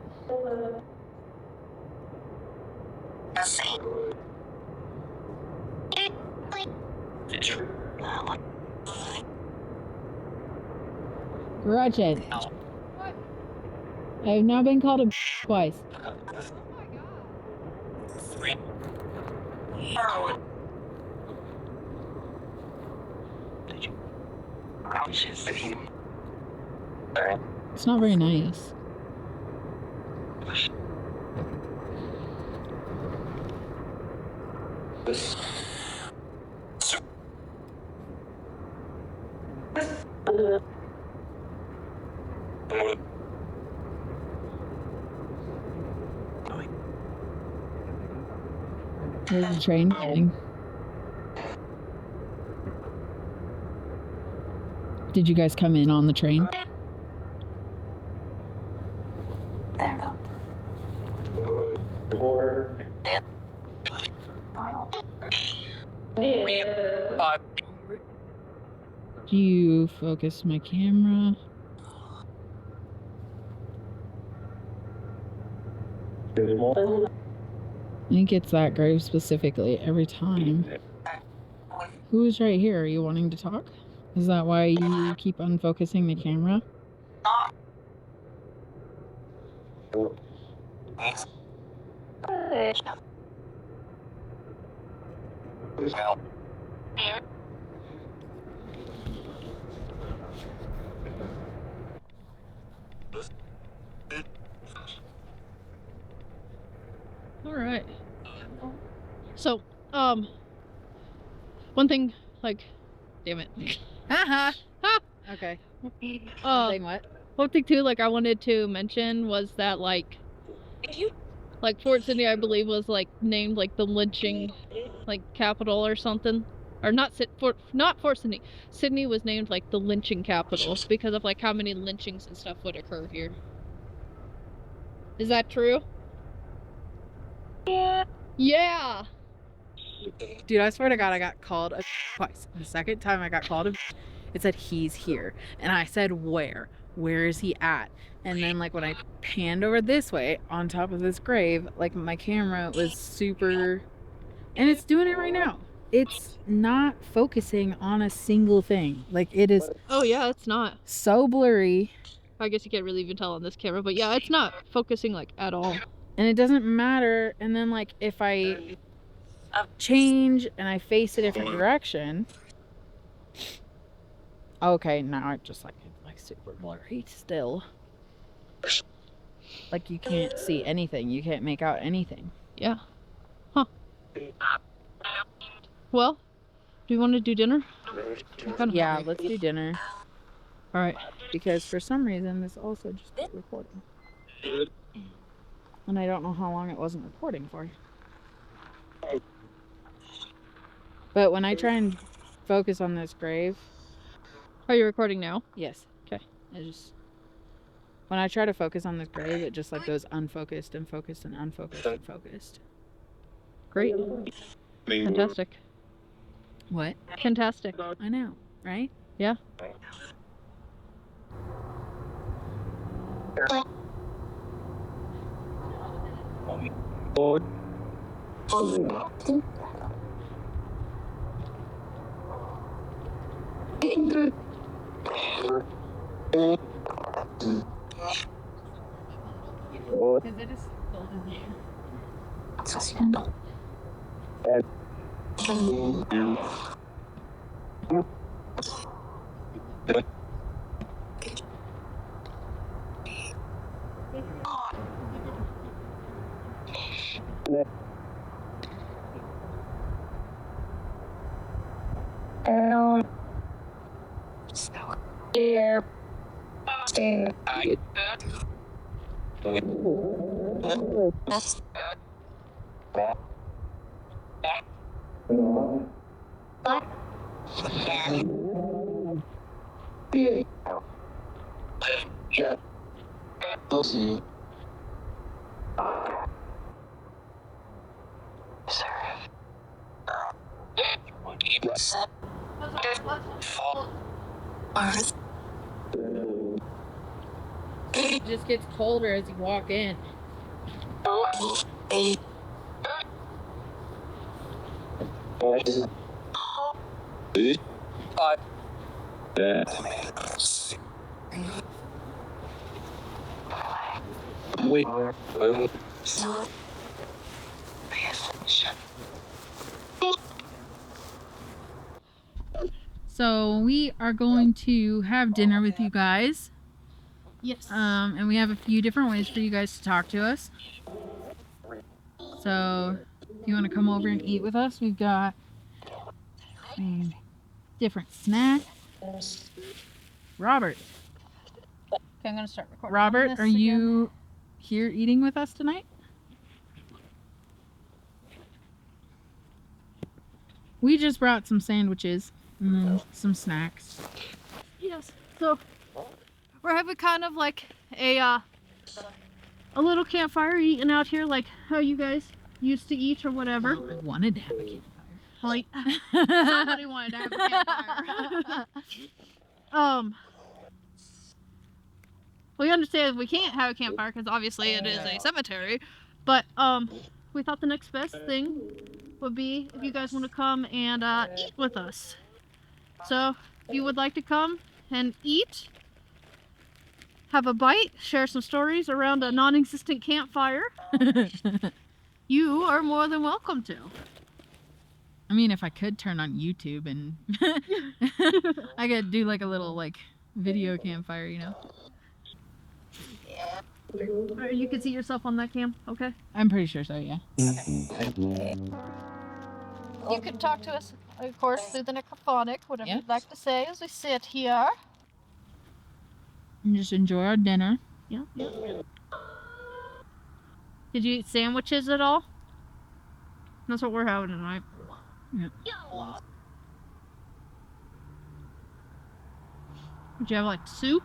Gretchen. I have now been called a twice. It's not very nice. There's a train coming. Did you guys come in on the train? Do you focus my camera? I think it's that grave specifically every time. Who's right here? Are you wanting to talk? Is that why you keep unfocusing the camera? All right. So, one thing, like, damn it. Haha. Ah! Okay. Saying what? One thing too, like I wanted to mention was that like Fort Sidney, I believe, was like named like the lynching, like capital or something, or not Fort Sidney. Sidney was named like the lynching capital because of like how many lynchings and stuff would occur here. Is that true? Yeah. Dude, I swear to God, I got called a twice. The second time I got called a it said he's here. And I said, where? Where is he at? And then like when I panned over this way on top of this grave, like my camera was super, and it's doing it right now. It's not focusing on a single thing. Like it is Oh yeah, it's not. so blurry. I guess you can't really even tell on this camera, but yeah, it's not focusing like at all. And it doesn't matter. And then like if I change and I face a different direction. Okay, now it just like super blurry still. Like you can't see anything. You can't make out anything. Yeah. Huh. Well, do you want to do dinner? Yeah, let's do dinner. All right. Because for some reason this also just quit recording. And I don't know how long it wasn't recording for. But when I try and focus on this grave. Are you recording now? Yes. Okay. When I try to focus on this grave, it just like goes unfocused and focused and unfocused and focused. Great. Fantastic. What? Fantastic. I know, right? Yeah. Because it is cold in here. It just gets colder as you walk in. So we are going to have dinner with you guys. Yes. And we have a few different ways for you guys to talk to us. So if you want to come over and eat with us, we've got different snacks. Robert. Okay, I'm gonna start recording. Robert, this are you here eating with us tonight? We just brought some sandwiches and some snacks. Yes. So we're having kind of like a little campfire eating out here, like how you guys used to eat or whatever. I wanted to have a campfire. Like somebody wanted to have a campfire. We understand we can't have a campfire because obviously it is a cemetery, but we thought the next best thing would be if you guys want to come and eat with us. So if you would like to come and eat, have a bite, share some stories around a non-existent campfire, you are more than welcome to. I mean, if I could turn on YouTube and I could do like a little like video campfire, you know. Or you can see yourself on that cam, okay? I'm pretty sure so, yeah. You can talk to us, of course, through the necrophonic, whatever Yeah. you'd like to say as we sit here. And just enjoy our dinner. Yeah. Did you eat sandwiches at all? That's what we're having tonight. Yeah. Did you have like soup?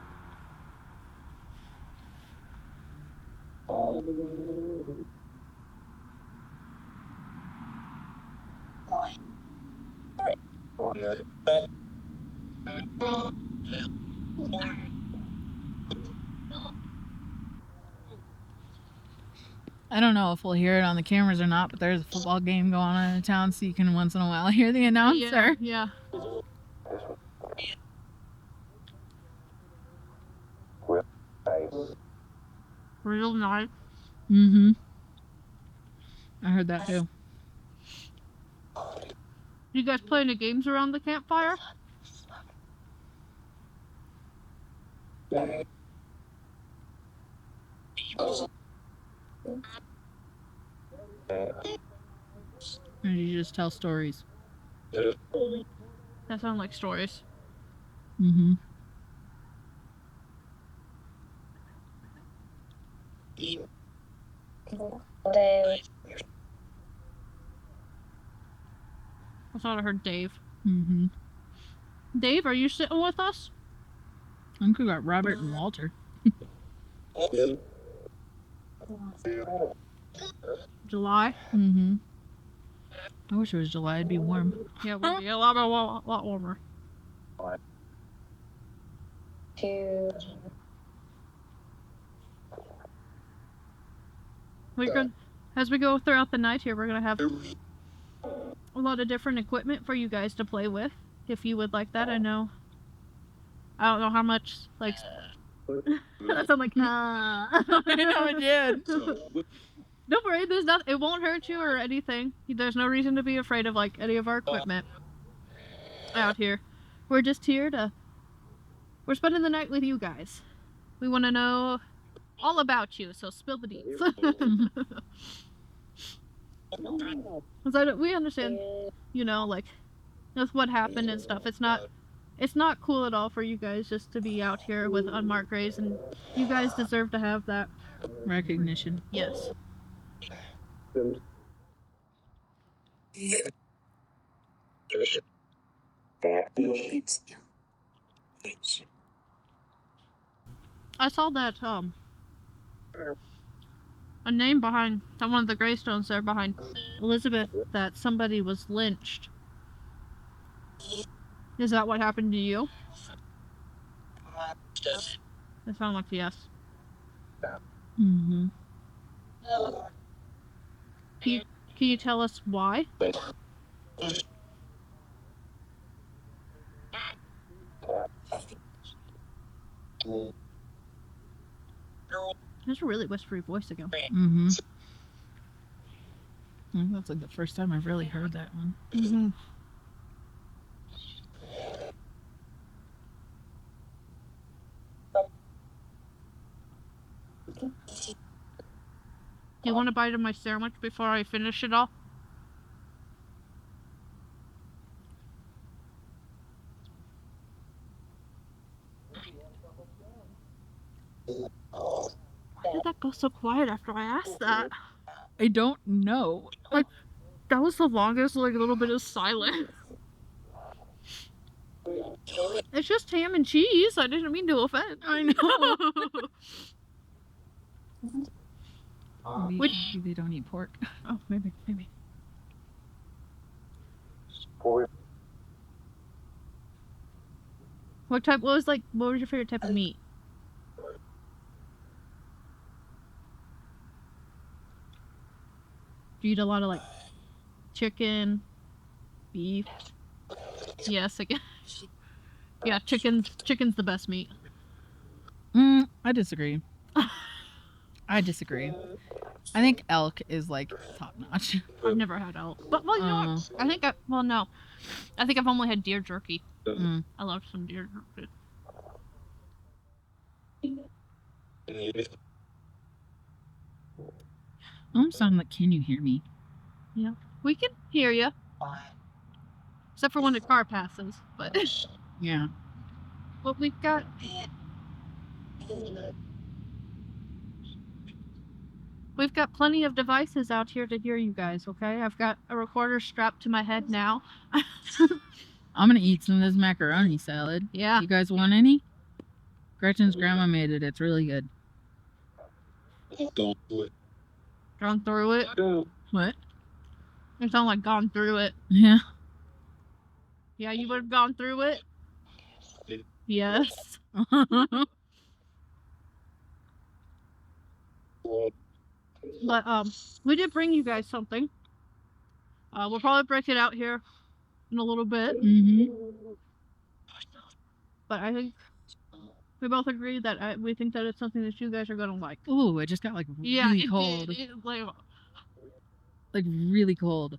I don't know if we'll hear it on the cameras or not, but there's a football game going on in town, so you can once in a while hear the announcer. Yeah. Real nice. Mm-hmm. I heard that too. You guys play any games around the campfire? Or do you just tell stories? That sound like stories. Mm-hmm. I thought I heard Dave. Mm-hmm. Dave, are you sitting with us? I think we got Robert and Walter. July? Mm-hmm. I wish it was July. It'd be warm. Yeah, it would be a lot warmer. We're gonna, as we go throughout the night here, we're gonna have a lot of different equipment for you guys to play with, if you would like that. I don't know how much like. That sounds like I know it did. Don't worry, there's not. It won't hurt you or anything. There's no reason to be afraid of like any of our equipment out here. We're just here to We're spending the night with you guys. We want to know all about you, so spill the beans. We understand, you know, like, that's what happened and stuff. It's not cool at all for you guys just to be out here with unmarked graves, and you guys deserve to have that Recognition. Yes. I saw that a name behind on one of the gravestones there behind Elizabeth, that somebody was lynched. Is that what happened to you? It sounded like yes. Mm-hmm. Can you tell us why? That's a really whispery voice again. Mm-hmm. I think that's like the first time I've really heard that one. Mm-hmm. Do you want a bite of my sandwich before I finish it all? Why did that go so quiet after I asked that? I don't know. Like, that was the longest, like, little bit of silence. It's just ham and cheese. I didn't mean to offend. I know. Maybe they don't eat pork. Oh, maybe. What was your favorite type of meat? Do you eat a lot of, like, chicken, beef? Yes, again. Yeah, chicken's the best meat. I disagree. I think elk is like top notch. I've never had elk. But, well, you know what? I think I've only had deer jerky. I love some deer jerky. Sound like, can you hear me? Yeah. We can hear you. Except for when the car passes. But Yeah. what we've got. We've got plenty of devices out here to hear you guys, okay? I've got a recorder strapped to my head now. I'm gonna eat some of this macaroni salad. Yeah. You guys want any? Gretchen's grandma made it. It's really good. Gone through it. What? You sound like gone through it. Yeah. Yeah, you would have gone through it? Yes. But, we did bring you guys something. We'll probably break it out here in a little bit. But I think we both agree that we think that it's something that you guys are gonna like. Ooh, it just got like really cold. Like really cold.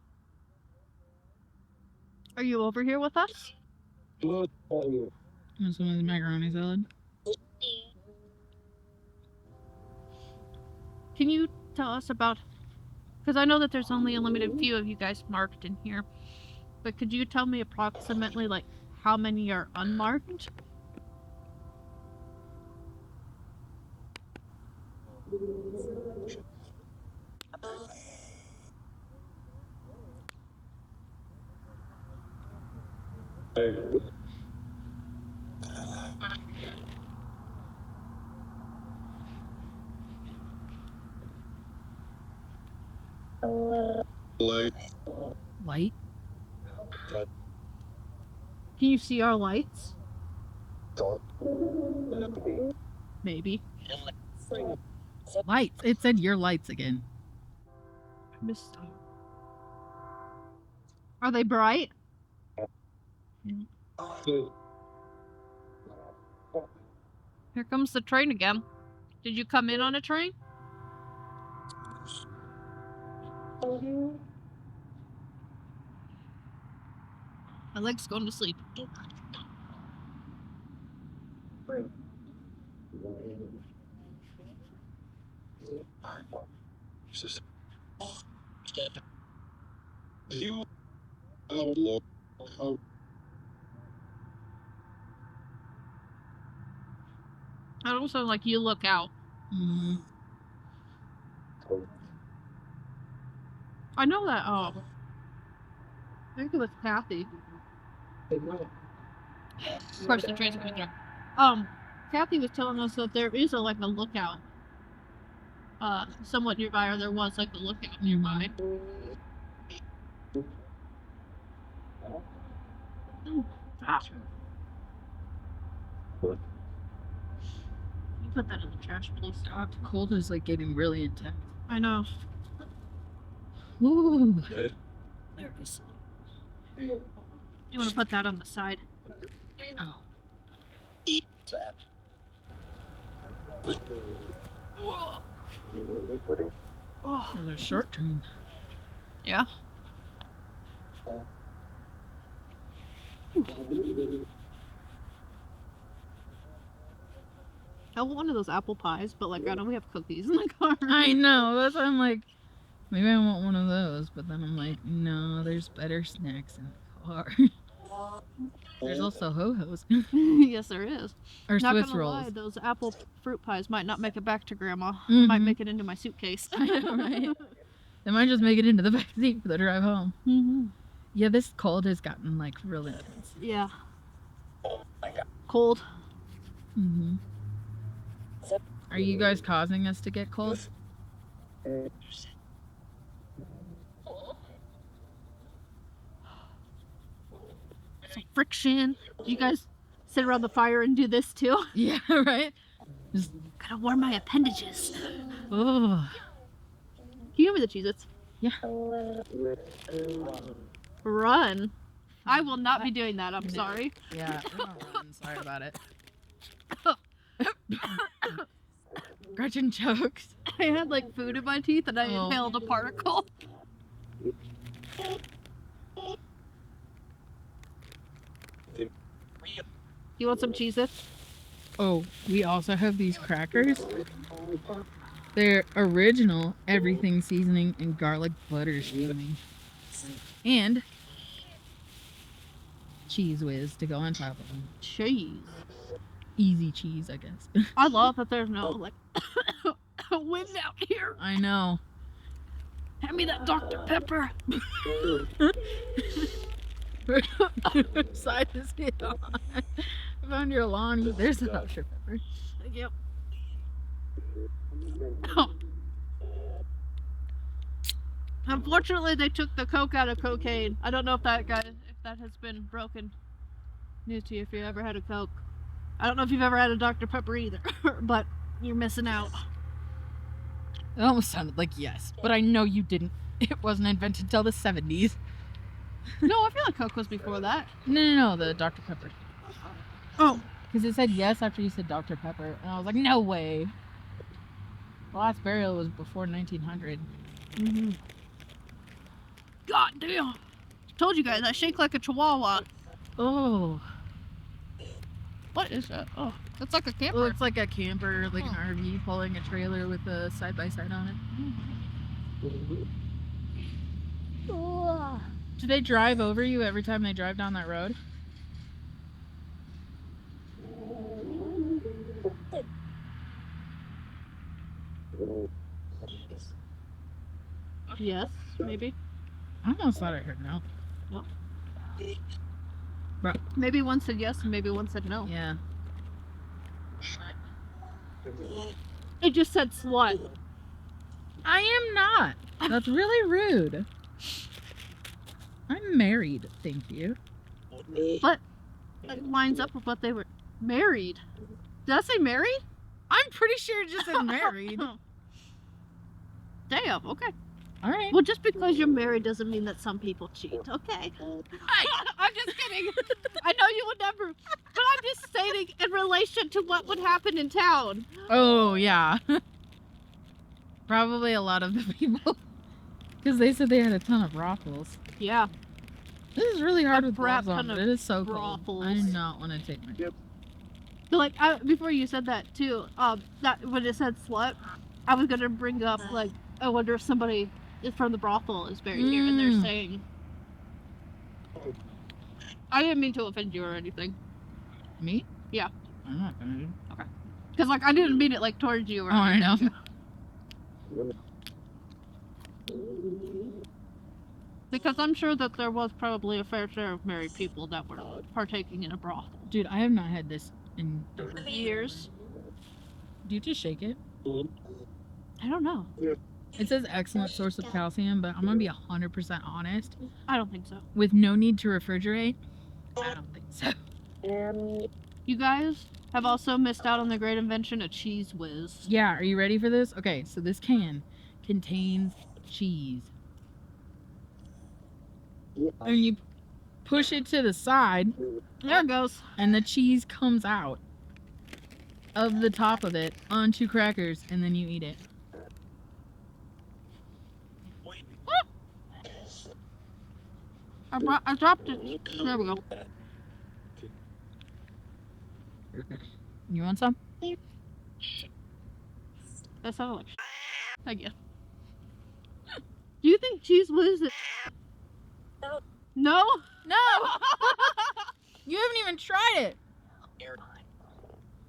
Are you over here with us? Want some of the macaroni salad? Can you tell us about... Because I know that there's only a limited few of you guys marked in here. But could you tell me approximately, like, how many are unmarked? Light? Can you see our lights? Maybe. Lights. It said your lights again. Are they bright? Here comes the train again. Did you come in on a train? My leg's going to sleep. I'd also like you look out. Mm-hmm. I know that. I think it was Kathy. Of course, the train's coming through. Kathy was telling us that there is a lookout, somewhat nearby, or there was a lookout nearby. You put that in the trash, please. God, the cold is getting really intense. I know. Ooh. You want to put that on the side? Oh. Oh, Another short term. yeah. I want one of those apple pies, but I know we have cookies in the car. I know. That's why I'm like, maybe I want one of those. But then I'm like, no, there's better snacks in the car. There's also ho-hos. Yes, there is. Or Not Swiss gonna rolls. lie, those apple fruit pies might not make it back to Grandma. Mhm. Might make it into my suitcase. I know, right? They might just make it into the back seat for the drive home. Mm-hmm. Yeah, this cold has gotten real intense. Yeah. Cold. Mm-hmm. Are you guys causing us to get cold? Some friction. You guys sit around the fire and do this too? Yeah, right? Gotta warm my appendages. Oh. Can you give me the Cheez-Its? Yeah. Run. I will not be doing that. I'm sorry. Yeah, we're not running. Sorry about it. Gretchen chokes. I had food in my teeth and I Oh. inhaled a particle. You want some Cheez-Its? Oh, we also have these crackers. They're original everything seasoning and garlic butter seasoning. And cheese whiz to go on top of them. Cheese. Easy cheese, I guess. I love that there's no wind out here. I know. Hand me that Dr. Pepper. Side is hit on. I found your lawn. There's the Dr. Pepper. Yep. Unfortunately, they took the coke out of cocaine. I don't know if that has been broken news to you if you ever had a Coke. I don't know if you've ever had a Dr. Pepper either, but you're missing out. It almost sounded like yes, but I know you didn't. It wasn't invented till the 70s. No, I feel like Coke was before that. No, the Dr. Pepper. Oh. Because it said yes after you said Dr. Pepper, and I was like, no way. The last burial was before 1900. Mm-hmm. God damn. Told you guys, I shake like a chihuahua. Oh. What is that? Oh, that's like a camper. Well, it's like a camper, an RV pulling a trailer with a side-by-side on it. Do they drive over you every time they drive down that road? Yes, maybe. I almost thought I heard no. No. Bro. Maybe one said yes and maybe one said no. Yeah. It just said slut. I am not. That's really rude. I'm married, thank you. But it lines up with what they were married. Did I say married? I'm pretty sure it just said married. Damn, okay. Alright. Well, just because you're married doesn't mean that some people cheat, okay? I'm just kidding. I know you would never, but I'm just stating in relation to what would happen in town. Oh, yeah. Probably a lot of the people. Because they said they had a ton of brothels. Yeah. This is really hard with crap gloves on, ton but of it is so cold. brothels. I do not want to take my... But like before you said that too, that when it said slut, I was gonna bring up like I wonder if somebody from the brothel is buried here and they're saying. I didn't mean to offend you or anything. Me? Yeah. I'm not gonna. Okay. Because like I didn't mean it like towards you. Or Oh, I know. Because I'm sure that there was probably a fair share of married people that were partaking in a brothel. Dude, I have not had this in Years. Do you just shake it? I don't know. It says excellent source of calcium, but I'm gonna be 100% honest. I don't think so. With no need to refrigerate, I don't think so. You guys have also missed out on the great invention of Cheese Whiz. Yeah, are you ready for this? Okay, so this can contains cheese. And you push it to the side. There it goes. And the cheese comes out of the top of it onto crackers, and then you eat it. I dropped it. There we go. You want some? That sounded like Thank you. Do you think Cheese Whiz is... No? No! You haven't even tried it.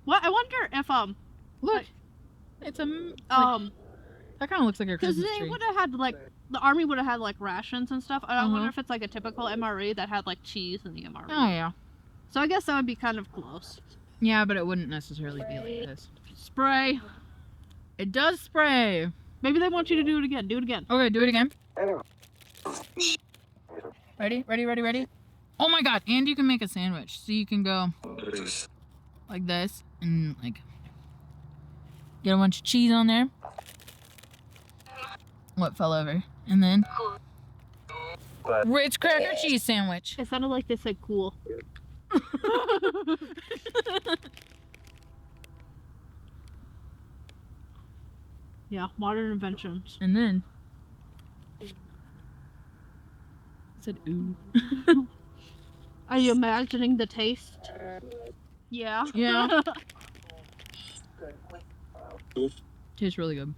What? I wonder if, Look. It's a... that kind of looks like a because Christmas they tree. would have had, like, the army would have had, like, rations and stuff. I wonder if it's, like, a typical MRE that had, like, cheese in the MRE. Oh, yeah. So I guess that would be kind of close. Yeah, but it wouldn't necessarily be like this. Spray. It does spray. Maybe they want you to do it again. Do it again. Okay, do it again. Ready? Ready, ready, ready? Oh my god, and you can make a sandwich. So you can go like this and like get a bunch of cheese on there. What fell over? And then Ritz cracker cheese sandwich. It sounded like they said cool. Yeah, modern inventions. And then it said ooh. Are you imagining the taste? Yeah. Yeah. Tastes really good.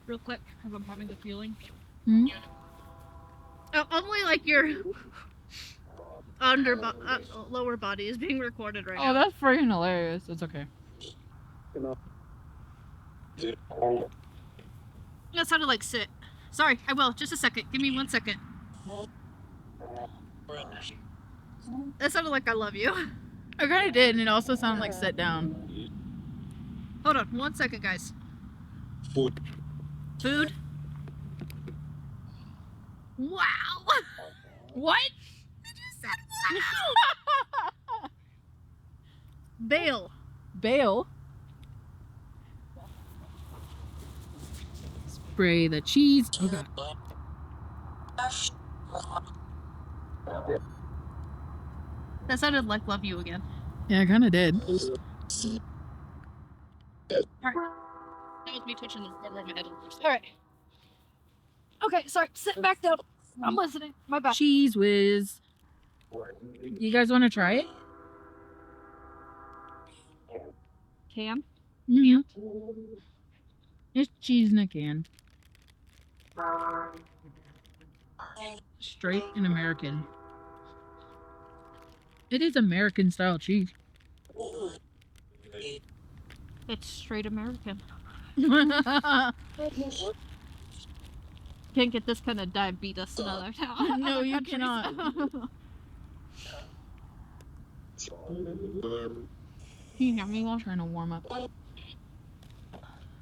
Real quick, because I'm having the feeling. Hmm? Only like your lower body is being recorded right now. Oh, that's freaking hilarious. It's okay. That sounded like sit. Sorry, I will. Just a second. Give me 1 second. That sounded like I love you. I kind of did, and it also sounded like sit down. Hold on. 1 second, guys. Food. Food? Wow! What? I just said wow! Bail. Bail. Spray the cheese. Okay. That sounded like love you again. Yeah, I kind of did. Alright. That was me touching the corner of my head. Alright. Okay, sorry. Sit back down. I'm listening. My bad. Cheese whiz. You guys want to try it? Can? Mm-hmm. It's cheese in a can. Straight and American. It is American style cheese. It's straight American. Can't get this kind of diabetes another time. No, you cannot. Can you hear me? I'm trying to warm up.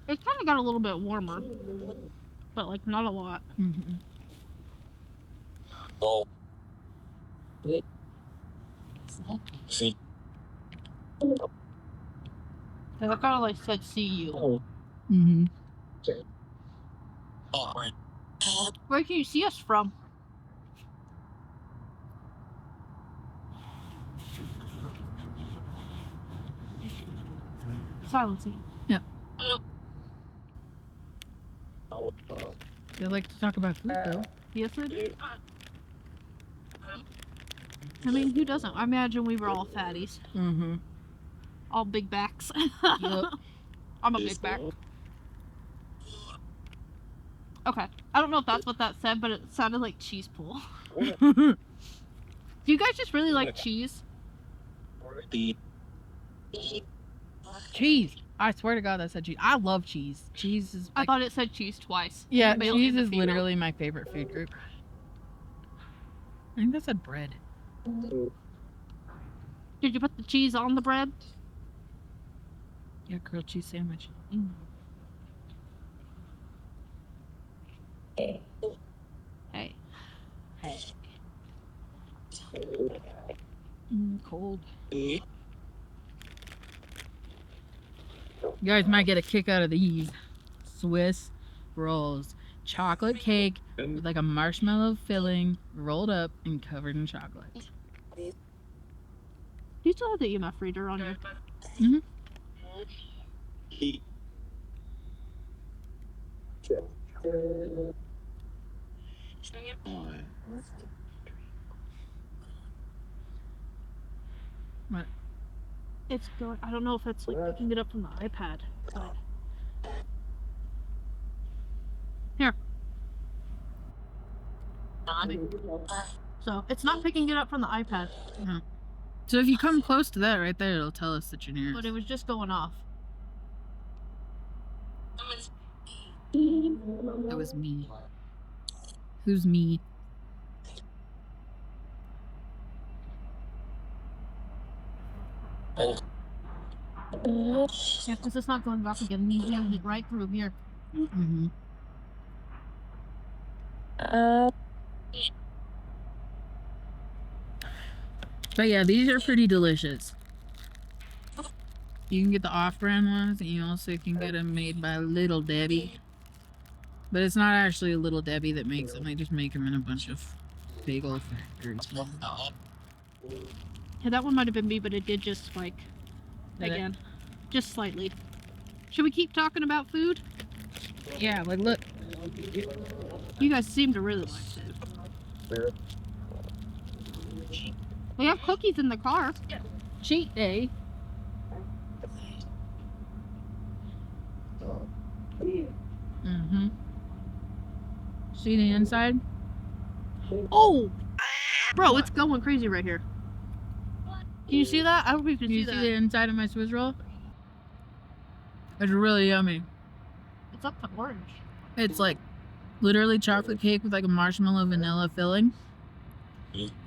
It's kind of got a little bit warmer, but like not a lot. Mm-hmm. Oh. See. I kind of like said, "See you." Mm-hmm. Where can you see us from? Silencing. Yep. They like to talk about food though. Yes, I do. I mean, who doesn't? I imagine we were all fatties. Mm-hmm. All big backs. Yep. I'm a big back. Okay. I don't know if that's what that said, but it sounded like cheese pool. Do you guys just really like cheese? Cheese. I swear to God, that said cheese. I love cheese. Cheese is. I thought it said cheese twice. Yeah, The male cheese and the is female. literally my favorite food group. I think that said bread. Did you put the cheese on the bread? Yeah, grilled cheese sandwich. Hey. Cold. You guys might get a kick out of these Swiss rolls. Chocolate cake with like a marshmallow filling, rolled up and covered in chocolate. Do you still have the EMF reader on your? Mhm. What? It's going. I don't know if it's like picking it up from the iPad. But... Here. So it's not picking it up from the iPad, So if you come close to that right there, it'll tell us that you're near. but it was just going off. It was me. Who's me? Yeah, because it's not going off again. He's getting it right through here. Mm-hmm. But yeah, these are pretty delicious. You can get the off-brand ones, and you also can get them made by Little Debbie. But it's not actually a Little Debbie that makes them. They just make them in a bunch of big old factories. Yeah, that one might have been me, but it did just spike Did it? again, just slightly. Should we keep talking about food? Yeah, like look. You guys seem to really like food. We have cookies in the car. Cheat day. Mm-hmm. See the inside? Oh, bro, it's going crazy right here. Can you see that? I hope you can Do you see see that. the inside of my Swiss roll? It's really yummy. It's up to orange. It's like literally chocolate cake with like a marshmallow vanilla filling.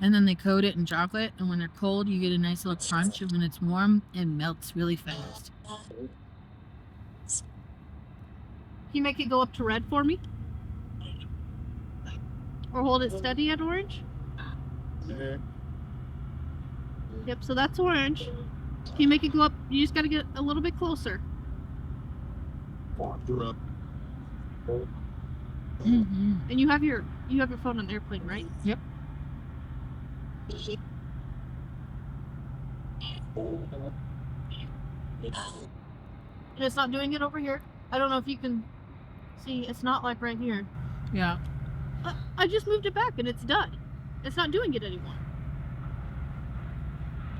And then they coat it in chocolate, and when they're cold, you get a nice little crunch, and when it's warm, it melts really fast. Can you make it go up to red for me? Or hold it steady at orange? Yep, so that's orange. Can you make it go up? You just gotta get a little bit closer. Mm-hmm. And you have your phone on airplane, right? Yep. And it's not doing it over here. I don't know if you can see. It's not like right here. Yeah. I just moved it back and it's done. It's not doing it anymore.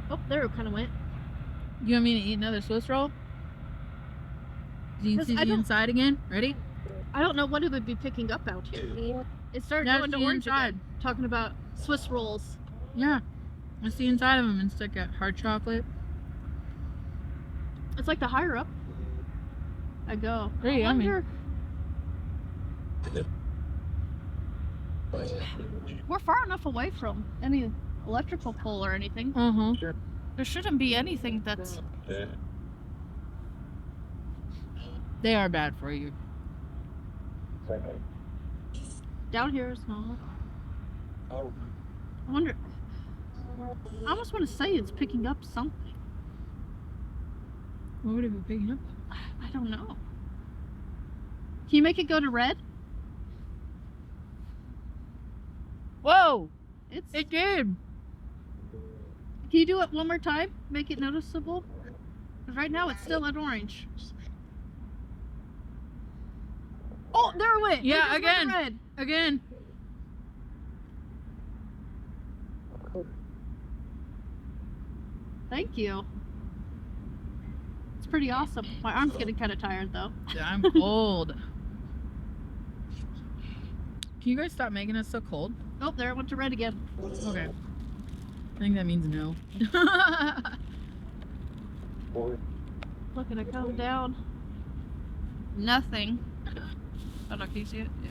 Oh, there it kind of went. You want me to eat another Swiss roll? Do you 'Cause see I the don't- inside again? Ready? I don't know what it would be picking up out here. It started That's going to the orange inside. again, talking about Swiss rolls. Yeah. It's the inside of them. It's like a hard chocolate. It's like the higher up I go. Very I yummy. wonder- We're far enough away from any electrical pole or anything. Uh-huh. There shouldn't be anything that's... They are bad for you. Down here is not. I wonder... I almost want to say it's picking up something. What would it be picking up? I don't know. Can you make it go to red? Whoa! It's... It did! Can you do it one more time? Make it noticeable? Because right now it's still at orange. Oh, there it went! Yeah, It just went to again. red. Again. Thank you. It's pretty awesome. My arm's getting kind of tired though. Yeah, I'm cold. Can you guys stop making us so cold? Oh, there it went to red again. Okay. I think that means no. Looking to come down. Nothing. Oh no, can you see it? Yeah.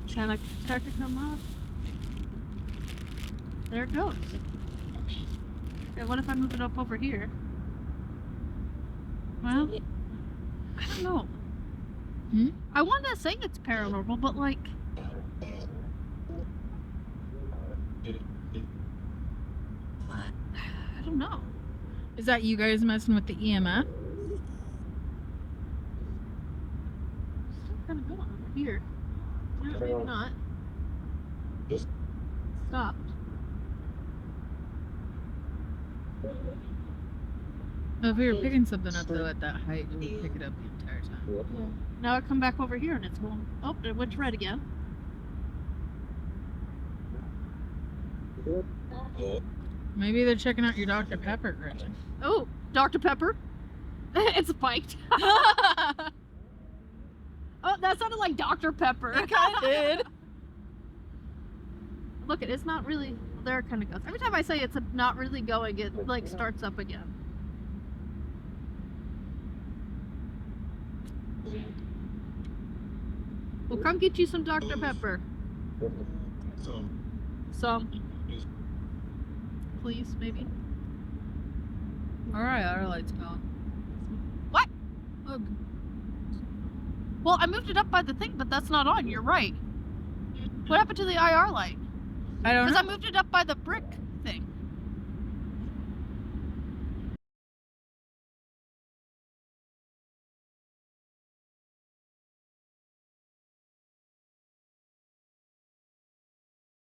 Trying to start to come up. There it goes. And what if I move it up over here? Well, I don't know. I want to say it's paranormal, but like, I don't know. Is that you guys messing with the EMF? Still kind of going over here. No, maybe not. Stopped. Oh, if we were picking something up though at that height, we would pick it up the entire time. Yeah. Now I come back over here and it's going. Oh, it went to red again. Maybe they're checking out your Dr. Pepper, Gretchen. Oh, Dr. Pepper. It's spiked. Oh, that sounded like Dr. Pepper. It kind of did. Look, it's not really. There it kind of goes. Every time I say it's not really going, it like starts up again. We'll come get you some Dr. Pepper. Some. Please, maybe. Alright, our light's gone. What? Look. Well, I moved it up by the thing, but that's not on. You're right. What happened to the IR light? I don't Because know. I moved it up by the brick